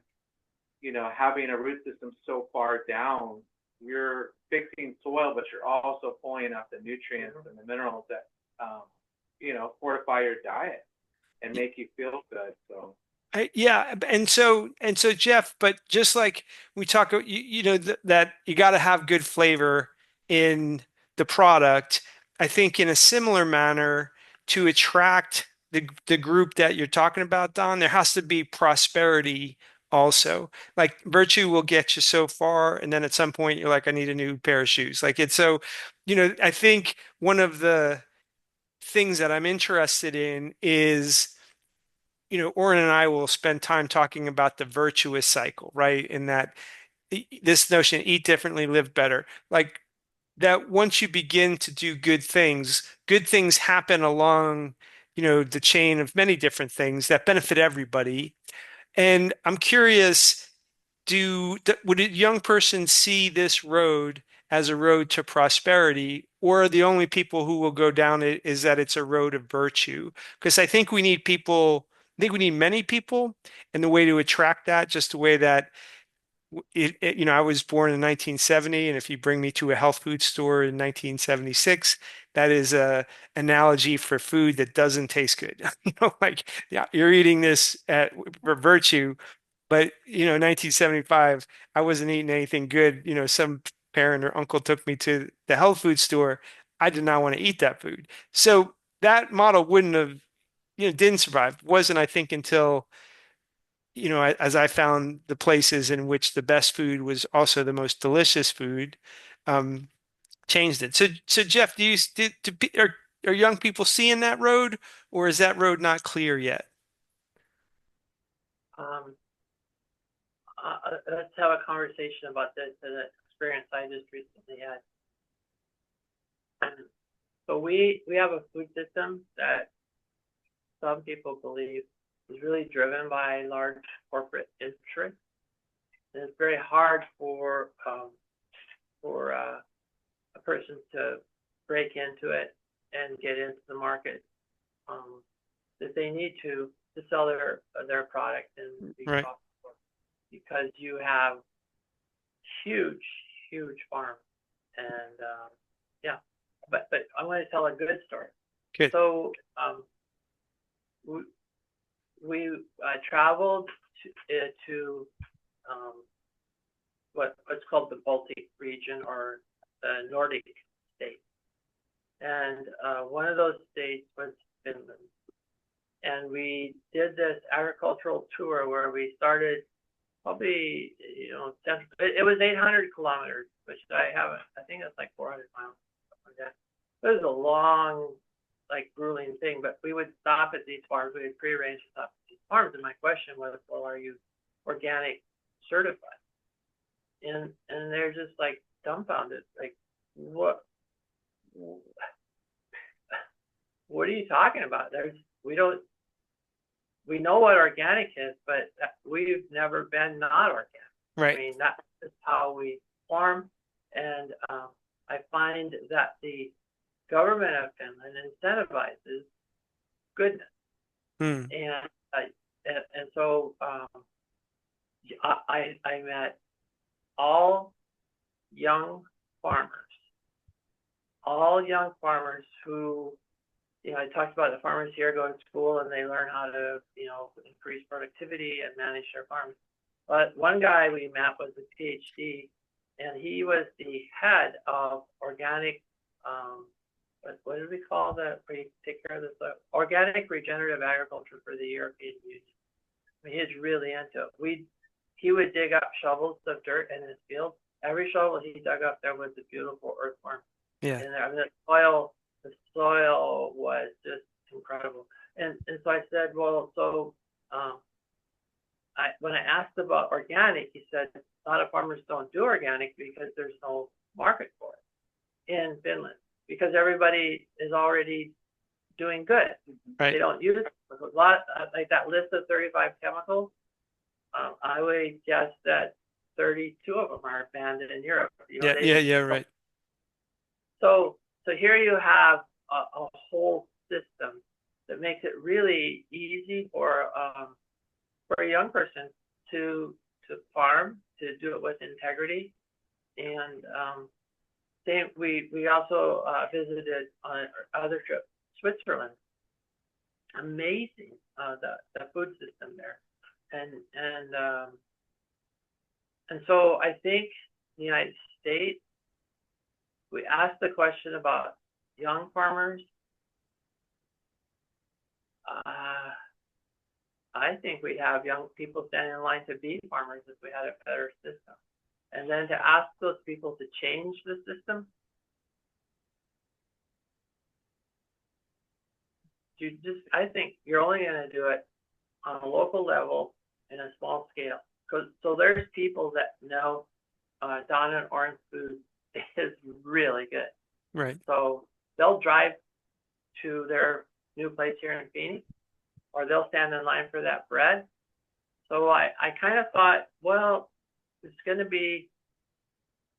D: having a root system so far down, you're fixing soil, but you're also pulling up the nutrients and the minerals that, fortify your diet and make you feel good. So.
A: Yeah, and so Jeff, but just like we talk, that you got to have good flavor in the product. I think in a similar manner to attract the group that you're talking about, Don, there has to be prosperity also. Like virtue will get you so far, and then at some point you're like, I need a new pair of shoes. Like it's so, I think one of the things that I'm interested in is Oren and I will spend time talking about the virtuous cycle, right? In that this notion, eat differently, live better. Like that once you begin to do good things happen along, the chain of many different things that benefit everybody. And I'm curious, would a young person see this road as a road to prosperity, or the only people who will go down it is that it's a road of virtue? Because I think we need many people, and the way to attract that, just the way that I was born in 1970, and if you bring me to a health food store in 1976, that is a analogy for food that doesn't taste good. Like, yeah, you're eating this for virtue, but 1975, I wasn't eating anything good. Some parent or uncle took me to the health food store. I did not want to eat that food. So that model wouldn't have, didn't survive. Wasn't, I think, until, as I found the places in which the best food was also the most delicious food, um, changed it. So Jeff, are young people seeing that road, or is that road not clear yet?
C: Um, let's have a conversation about this, the experience I just recently had. So we have a food system that some people believe is really driven by large corporate interests, and it's very hard for a person to break into it and get into the market. That they need to sell their product and be
A: Right.
C: profitable, because you have huge farms. And yeah, but I want to tell a good story.
A: Good.
C: So we traveled to what's called the Baltic region, or the Nordic states, and one of those states was Finland. And we did this agricultural tour where we started probably, 10, it was 800 kilometers, which I haven't, I think it's like 400 miles, something like that. It was a long, like grueling thing, but we would stop at these farms. We would prearrange to stop at these farms. And my question was, well, are you organic certified? And they're just like dumbfounded. Like, what, what are you talking about? We don't, we know what organic is, but we've never been not organic. I
A: Right.
C: mean, that's how we farm. And I find that the government of Finland incentivizes goodness.
A: Hmm.
C: And and so I met all young farmers, all young farmers who, I talked about the farmers here go to school and they learn how to, increase productivity and manage their farms. But one guy we met was a PhD, and he was the head of organic, what do we call that? We take care of this organic regenerative agriculture for the European Union. I mean, he's really into it. He would dig up shovels of dirt in his field. Every shovel he dug up there was a beautiful earthworm.
A: Yeah.
C: And I mean, the soil was just incredible. And so I said, well, so when I asked about organic, he said a lot of farmers don't do organic because there's no market for it in Finland because everybody is already doing good. They
A: Right.
C: don't use a lot, like that list of 35 chemicals. I would guess that 32 of them are banned in Europe.
A: Yeah. Yeah. Yeah. Right.
C: So here you have a whole system that makes it really easy for a young person to farm, to do it with integrity, and we also visited on other trip Switzerland. Amazing the food system there, and so I think the United States, we asked the question about young farmers. I think we'd have young people standing in line to be farmers if we had a better system. And then to ask those people to change the system, I think you're only going to do it on a local level in a small scale. So there's people that know Don and Oren's food is really good.
A: Right.
C: So they'll drive to their new place here in Phoenix, or they'll stand in line for that bread. So I kind of thought, well, it's going to be,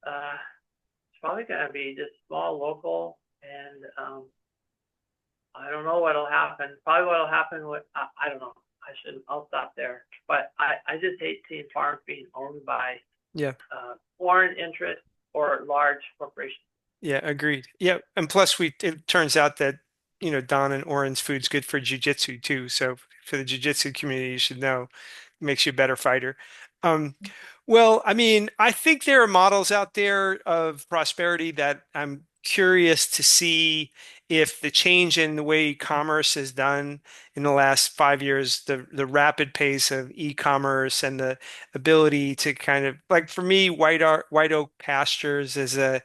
C: it's probably going to be just small, local, and I don't know what'll happen. Probably what'll happen with, I don't know. I'll stop there. But I just hate seeing farms being owned by
A: Yeah.
C: foreign interests or large corporations.
A: Yeah. Agreed. Yeah. And plus, it turns out that Don and Oren's food's good for jiu-jitsu too. So for the jiu-jitsu community, you should know, it makes you a better fighter. Um, well, I mean, I think there are models out there of prosperity that I'm curious to see if the change in the way commerce is done in the last 5 years, the rapid pace of e-commerce and the ability to kind of like for me, White Oak Pastures is an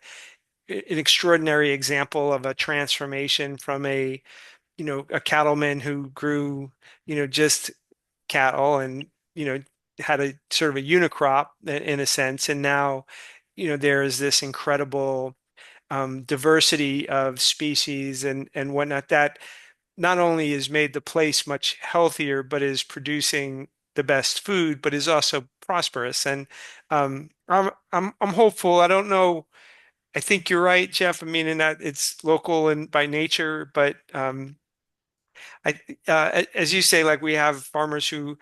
A: extraordinary example of a transformation from a cattleman who grew, just cattle and, had a sort of a unicrop in a sense. And now, there is this incredible diversity of species and whatnot that not only has made the place much healthier, but is producing the best food, but is also prosperous. And I'm hopeful. I don't know. I think you're right, Jeff. I mean, in that it's local and by nature, but I, as you say, like we have farmers who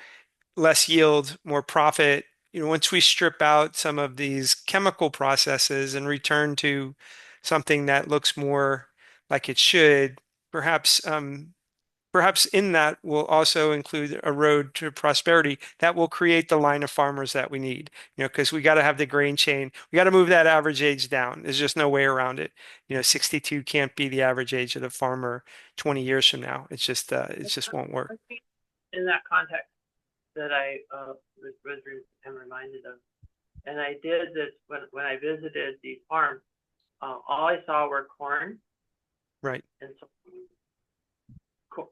A: less yield, more profit. Once we strip out some of these chemical processes and return to something that looks more like it should, perhaps perhaps in that will also include a road to prosperity that will create the line of farmers that we need. Because we got to have the grain chain. We got to move that average age down. There's just no way around it. 62 can't be the average age of the farmer 20 years from now. It just won't work.
C: In that context, that I am reminded of. And I did this when I visited these farms. All I saw were corn,
A: Right.
C: and so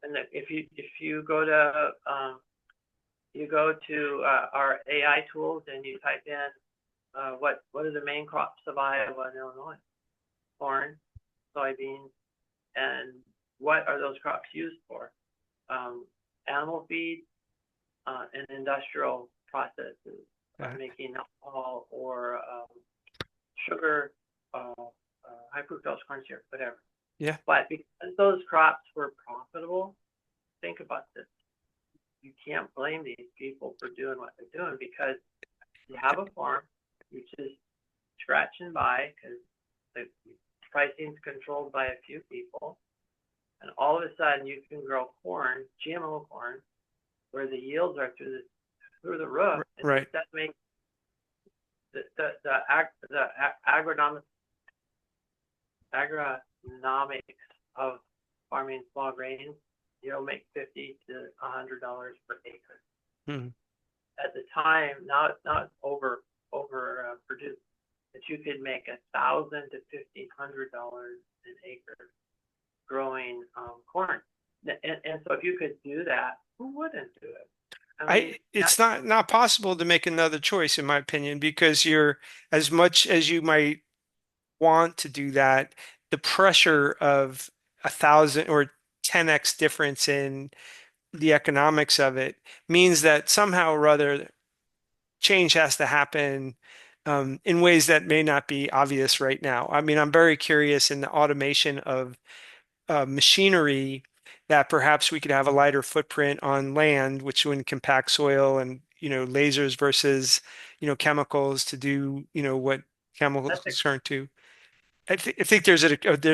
C: and if you go to our AI tools and you type in what are the main crops of Iowa and Illinois? Corn, soybeans, and what are those crops used for? Animal feed and industrial processes, making alcohol or sugar, high fructose corn syrup, whatever.
A: Yeah.
C: But because those crops were profitable, think about this. You can't blame these people for doing what they're doing because you have a farm, you just scratching by because the pricing is controlled by a few people, and all of a sudden you can grow corn, GMO corn, where the yields are through the roof, and
A: Right.
C: that makes the agronomics of farming small grains, you'll make $50 to $100 per acre.
A: Hmm.
C: At the time, now it's over produced, that you could make $1,000 to $1,500 an acre growing corn. And so if you could do that, who wouldn't do it? I mean,
A: It's not possible to make another choice, in my opinion, because you're, as much as you might want to do that, the pressure of 1,000 or 10x difference in the economics of it means that somehow or other change has to happen in ways that may not be obvious right now. I mean, I'm very curious in the automation of machinery that perhaps we could have a lighter footprint on land, which wouldn't compact soil and, lasers versus, chemicals to do, what chemicals
C: that's
A: turn to. I think there's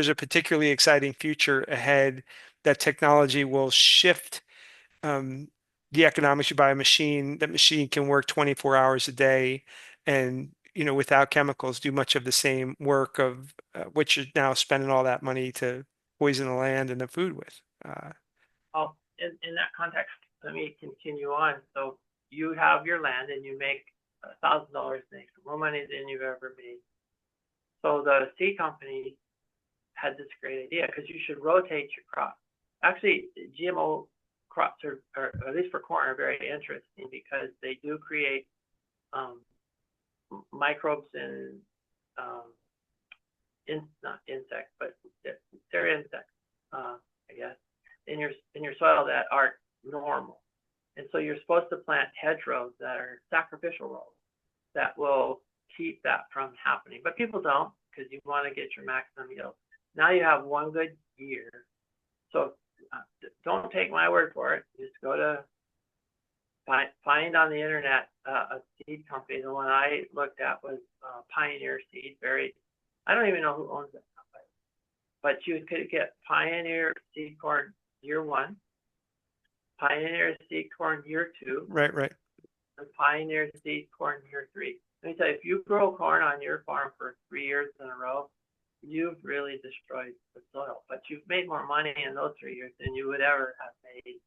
A: a particularly exciting future ahead that technology will shift um, the economics. You buy a machine, that machine can work 24 hours a day and, without chemicals, do much of the same work of what you're now spending all that money to poison the land and the food with.
C: well, in that context, let me continue on. So you have your land and you make $1,000 an acre, more money than you've ever made. So the seed company had this great idea because you should rotate your crop. Actually, GMO crops are, at least for corn, are very interesting because they do create microbes and not insects, but they're insects, I guess, in your soil that aren't normal. And so you're supposed to plant hedgerows that are sacrificial rows that will keep that from happening. But people don't because you want to get your maximum yield. Now you have one good year. So don't take my word for it. Just go to find on the internet a seed company. The one I looked at was Pioneer Seed. I don't even know who owns that company. But you could get Pioneer Seed Corn year 1, Pioneer Seed Corn year 2,
A: Right, right.
C: and Pioneer Seed Corn year 3. Let me tell you, if you grow corn on your farm for 3 years in a row, you've really destroyed the soil. But you've made more money in those 3 years than you would ever have made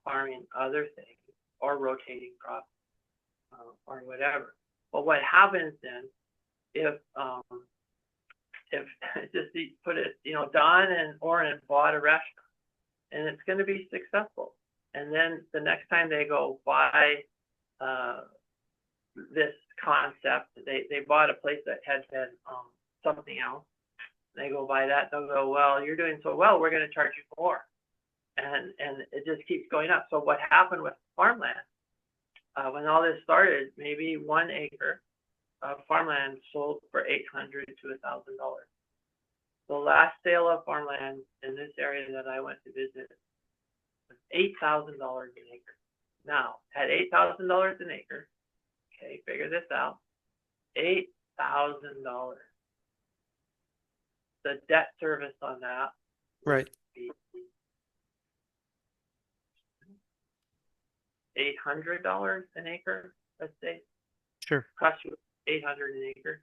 C: farming other things or rotating crops or whatever. But what happens then if just to put it, Don and Oren bought a restaurant and it's going to be successful. And then the next time they go buy this concept, they bought a place that had been something else. They go buy that, they'll go, well, you're doing so well, we're going to charge you more. And it just keeps going up. So what happened with farmland, when all this started, maybe 1 acre of farmland sold for $800 to $1,000. The last sale of farmland in this area that I went to visit was $8,000 an acre. Now, at $8,000 an acre, okay, figure this out, $8,000. The debt service on that
A: Right.
C: would be $800 an acre, let's say.
A: Sure.
C: Cost you $800 an acre.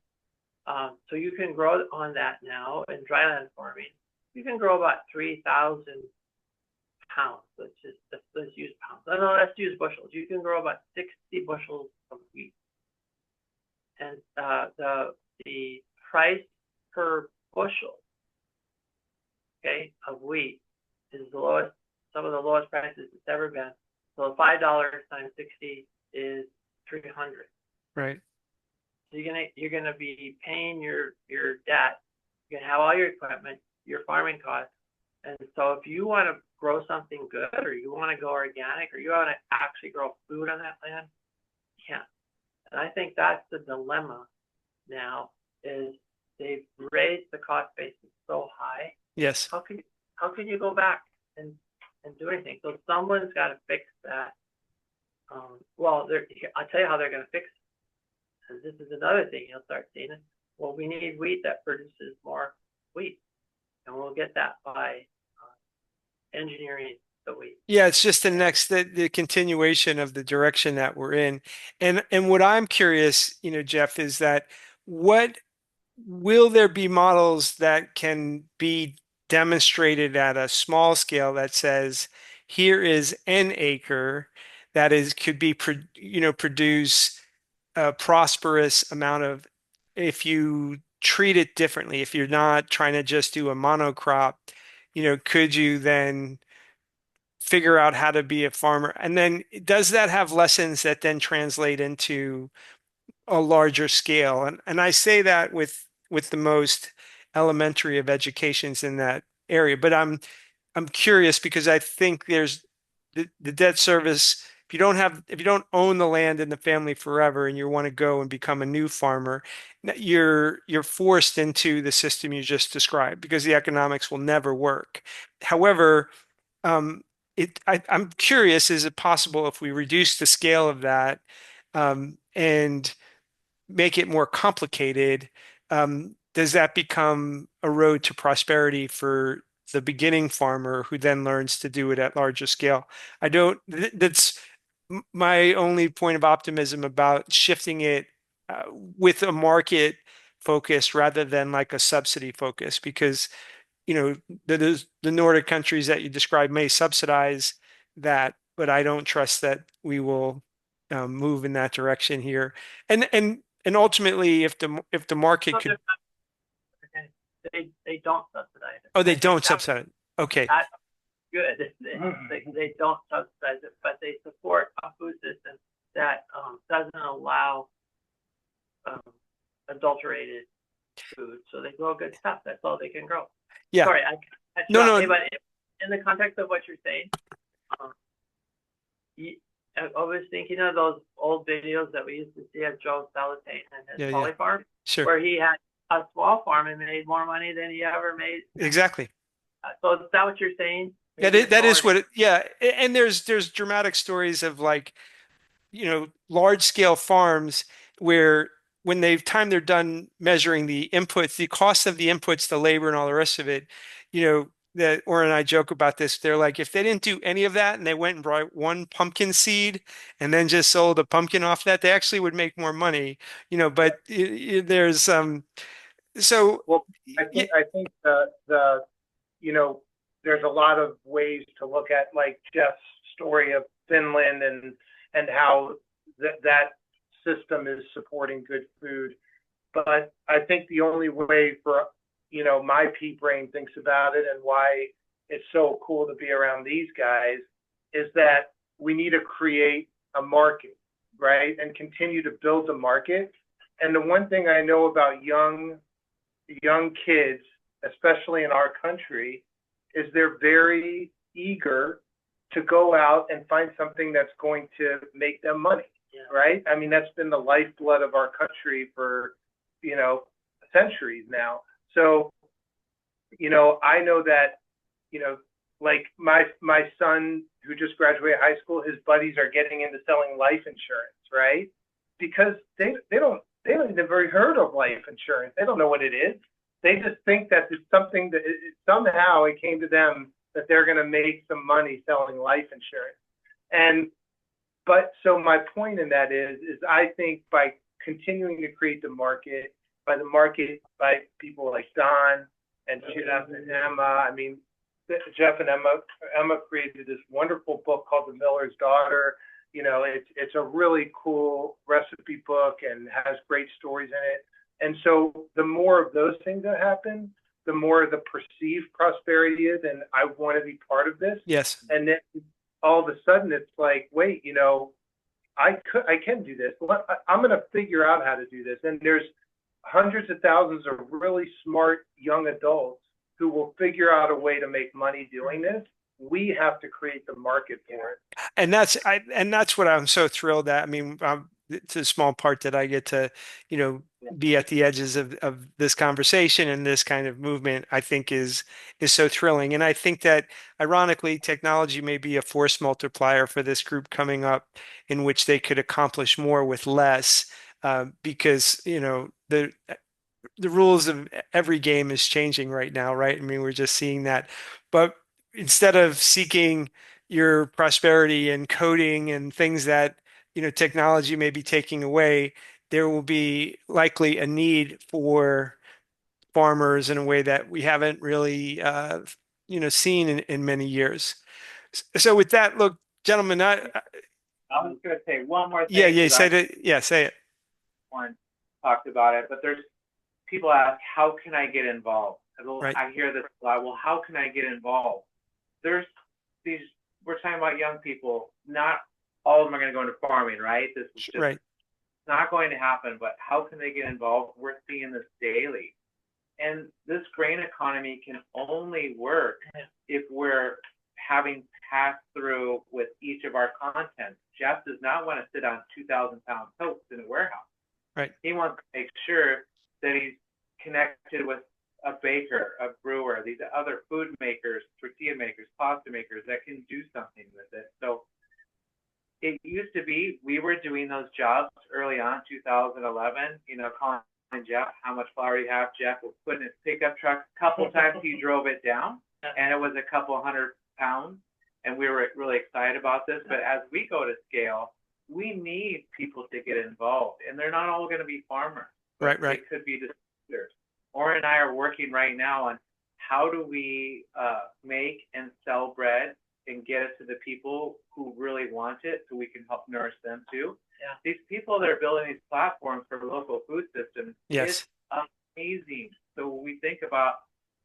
C: So you can grow on that now in dryland farming. You can grow about 3,000 pounds. Let's use pounds. No, let's use bushels. You can grow about 60 bushels of wheat, and the price per bushel, okay, of wheat is the lowest, some of the lowest prices it's ever been. So $5 times 60 is 300.
A: Right.
C: So you're gonna be paying your debt. You're gonna have all your equipment, your farming costs, and so if you want to grow something good, or you want to go organic, or you want to actually grow food on that land, you can't. And I think that's the dilemma now, is they've raised the cost basis so high.
A: Yes.
C: How can you go back and do anything? So someone's got to fix that. Well, I'll tell you how they're going to fix it. And this is another thing you'll start seeing it. Well, we need wheat that produces more wheat, and we'll get that by engineering the wheat.
A: Yeah, it's just the continuation of the direction that we're in. And what I'm curious, Jeff, is that what will there be models that can be demonstrated at a small scale that says, here is an acre that could be, produce a prosperous amount of, if you treat it differently, if you're not trying to just do a monocrop, could you then figure out how to be a farmer? And then does that have lessons that then translate into a larger scale? And I say that with the most elementary of educations in that area. But I'm curious because I think there's the debt service. If you don't own the land in the family forever and you want to go and become a new farmer, you're forced into the system you just described because the economics will never work. However, um, I'm curious, is it possible if we reduce the scale of that, and make it more complicated, does that become a road to prosperity for the beginning farmer who then learns to do it at larger scale? I don't, that's my only point of optimism about shifting it, with a market focus rather than like a subsidy focus, because the Nordic countries that you described may subsidize that, but I don't trust that we will, move in that direction here. And ultimately, if the market
C: So
A: could,
C: they don't subsidize it.
A: oh, they
C: I think
A: don't subsidize. Okay.
C: that's good. They don't subsidize it, but they support a food system that doesn't allow um, adulterated food. So they grow good stuff. That's all they can grow.
A: Yeah.
C: Sorry, I cut you
A: No,
C: off.
A: no.
C: Hey, but in the context of what you're saying, um, I was thinking of those old videos that we used to see of Joe Salatain and his
A: Yeah, yeah.
C: poly farm,
A: Sure.
C: where he had a small farm and made more money than he ever made.
A: Exactly.
C: So is that what you're saying?
A: Yeah,
C: Maybe it's
A: that
C: more.
A: is what it, yeah. And there's dramatic stories of like, large scale farms where when they're done measuring the inputs, the cost of the inputs, the labor and all the rest of it, that Oren and I joke about this. They're like, if they didn't do any of that and they went and brought one pumpkin seed and then just sold a pumpkin off that, they actually would make more money, but there's, so
B: Well,
A: yeah,
B: I think you know, there's a lot of ways to look at like Jeff's story of Finland and how that system is supporting good food. But I think the only way for, my pea brain thinks about it and why it's so cool to be around these guys is that we need to create a market, right? And continue to build the market. And the one thing I know about young kids, especially in our country, is they're very eager to go out and find something that's going to make them money, right? I mean, that's been the lifeblood of our country for, centuries now. So, I know that, like my son who just graduated high school, his buddies are getting into selling life insurance, right? Because they don't never heard of life insurance. They don't know what it is. They just think that it's something that somehow it came to them that they're going to make some money selling life insurance. But so my point in that is I think by continuing to create the market, by people like Don and Jeff and Emma, I mean, Jeff and Emma created this wonderful book called The Miller's Daughter. You know, it's a really cool recipe book and has great stories in it. And so the more of those things that happen, the more the perceived prosperity is, and I want to be part of this.
A: Yes.
B: And then all of a sudden it's like, wait, you know, I can do this. I'm going to figure out how to do this. And there's hundreds of thousands of really smart young adults who will figure out a way to make money doing this. We have to create the market for it.
A: And that's what I'm so thrilled at. I mean, it's a small part that I get to, you know, be at the edges of this conversation and this kind of movement, I think is so thrilling. And I think that ironically, technology may be a force multiplier for this group coming up in which they could accomplish more with less, because, you know, the rules of every game is changing right now, right? I mean, we're just seeing that. But instead of seeking your prosperity and coding and things that, you know, technology may be taking away, there will be likely a need for farmers in a way that we haven't really, you know, seen in many years. So with that, look, gentlemen,
D: I was going to say one more
A: yeah,
D: thing
A: yeah,
D: because
A: say it. Yeah, say it.
D: Oren talked about it, but there's people ask, how can I get involved?
A: Right,
D: I hear this a lot. Well, how can I get involved? There's these, we're talking about young people. Not all of them are going to go into farming, right? This is just
A: right.
D: not going to happen, but how can they get involved? We're seeing this daily. And this grain economy can only work if we're having passed through with each of our contents. Jeff does not want to sit on 2,000-pound totes in a warehouse.
A: Right.
D: He wants to make sure that he's connected with a baker, a brewer, these other food makers, tortilla makers, pasta makers that can do something with it. So it used to be we were doing those jobs early on, 2011, you know, calling Jeff, how much flour do you have? Jeff was putting his pickup truck. A couple times he drove it down, and it was a couple 100 pounds, and we were really excited about this. But as we go to scale, we need people to get involved, and they're not all going to be farmers.
A: Right, right.
D: They could be distributors. Oren and I are working right now on how do we make and sell bread and get it to the people who really want it so we can help nourish them too. Yeah. These people that are building these platforms for local food systems
A: Yes.
D: is amazing. So when we think about,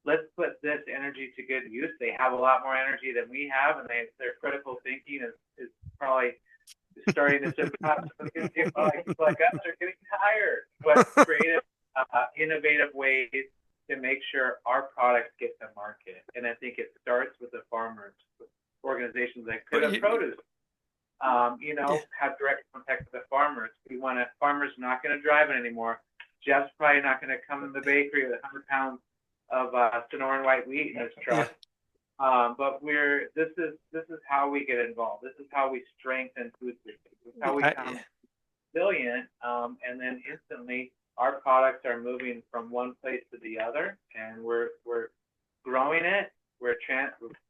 D: let's put this energy to good use, they have a lot more energy than we have, and their critical thinking is probably starting to surpass people like us are getting tired, but creative, innovative ways to make sure our products get to market. And I think it starts with the farmers, with organizations like Produce, you know, have direct contact with the farmers. Farmers are not going to drive it anymore. Jeff's probably not going to come in the bakery with 100 pounds of Sonoran white wheat in his truck. But this is how we get involved. This is how we strengthen food systems. This is how we become resilient, and then instantly our products are moving from one place to the other, and we're growing it, we're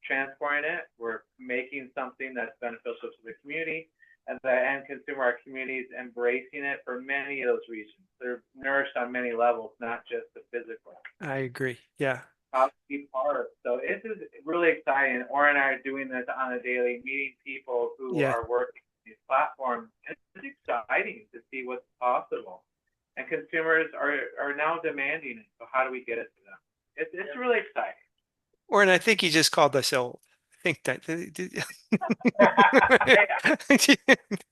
D: transporting it, we're making something that's beneficial to the community, and the end consumer, our communities embracing it for many of those reasons. They're nourished on many levels, not just the physical.
A: I agree. Yeah.
D: How to be part. So this is really exciting. Oren and I are doing this on a daily, meeting people who are working on these platforms. And it's exciting to see what's possible. And consumers are now demanding it. So how do we get it to them? It's really exciting.
A: Oren, I think he just called us old. I think that.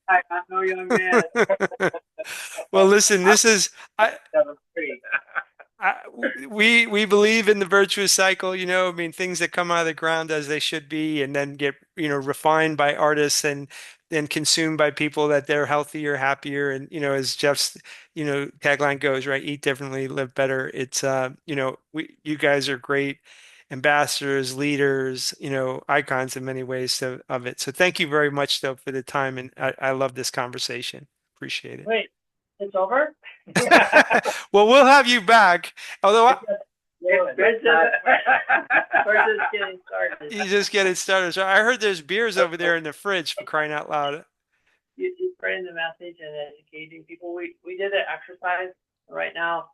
D: I'm no young man.
A: Well, listen, this is we believe in the virtuous cycle, you know, I mean, things that come out of the ground as they should be and then get, you know, refined by artists and then consumed by people that they're healthier, happier. And, you know, as Jeff's, you know, tagline goes, right, eat differently, live better. It's, you know, you guys are great ambassadors, leaders, you know, icons in many ways of it. So thank you very much, though, for the time. And I love this conversation. Appreciate it.
C: Wait, it's over?
A: Well, we'll have you back. Although
C: We're just getting started.
A: you just get it started. So I heard there's beers over there in the fridge, for crying out loud.
C: You spreading the message and educating people. We did an exercise. Right now,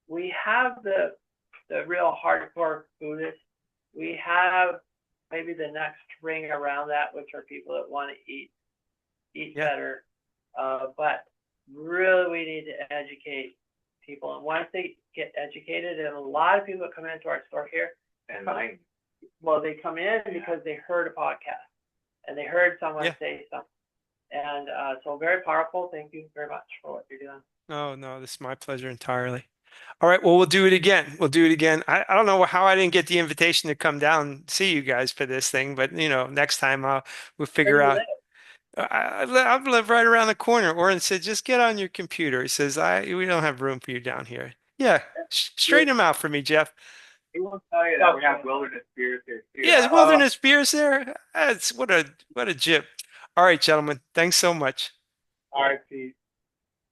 C: we have the real hardcore foodists We have maybe the next ring around that, which are people that want to eat
A: Yeah.
C: better. But really, we need to educate people. And once they get educated, and a lot of people that come into our store here,
D: And mine.
C: well, they come in because they heard a podcast and they heard someone
A: Yeah.
C: say something. And so very powerful. Thank you very much for what you're doing.
A: No, no, this is my pleasure entirely. All right, well, we'll do it again. We'll do it again. I don't know how I didn't get the invitation to come down and see you guys for this thing, but next time we'll
C: Where
A: figure
C: do you
A: out.
C: live?
A: I live right around the corner. Oren said, just get on your computer. He says, we don't have room for you down here. Yeah, straighten them out for me, Jeff.
D: He won't tell you that we have wilderness beers here too.
A: Yeah, is Wilderness Beers there? That's what a jip. All right, gentlemen. Thanks so much.
B: All right, Pete.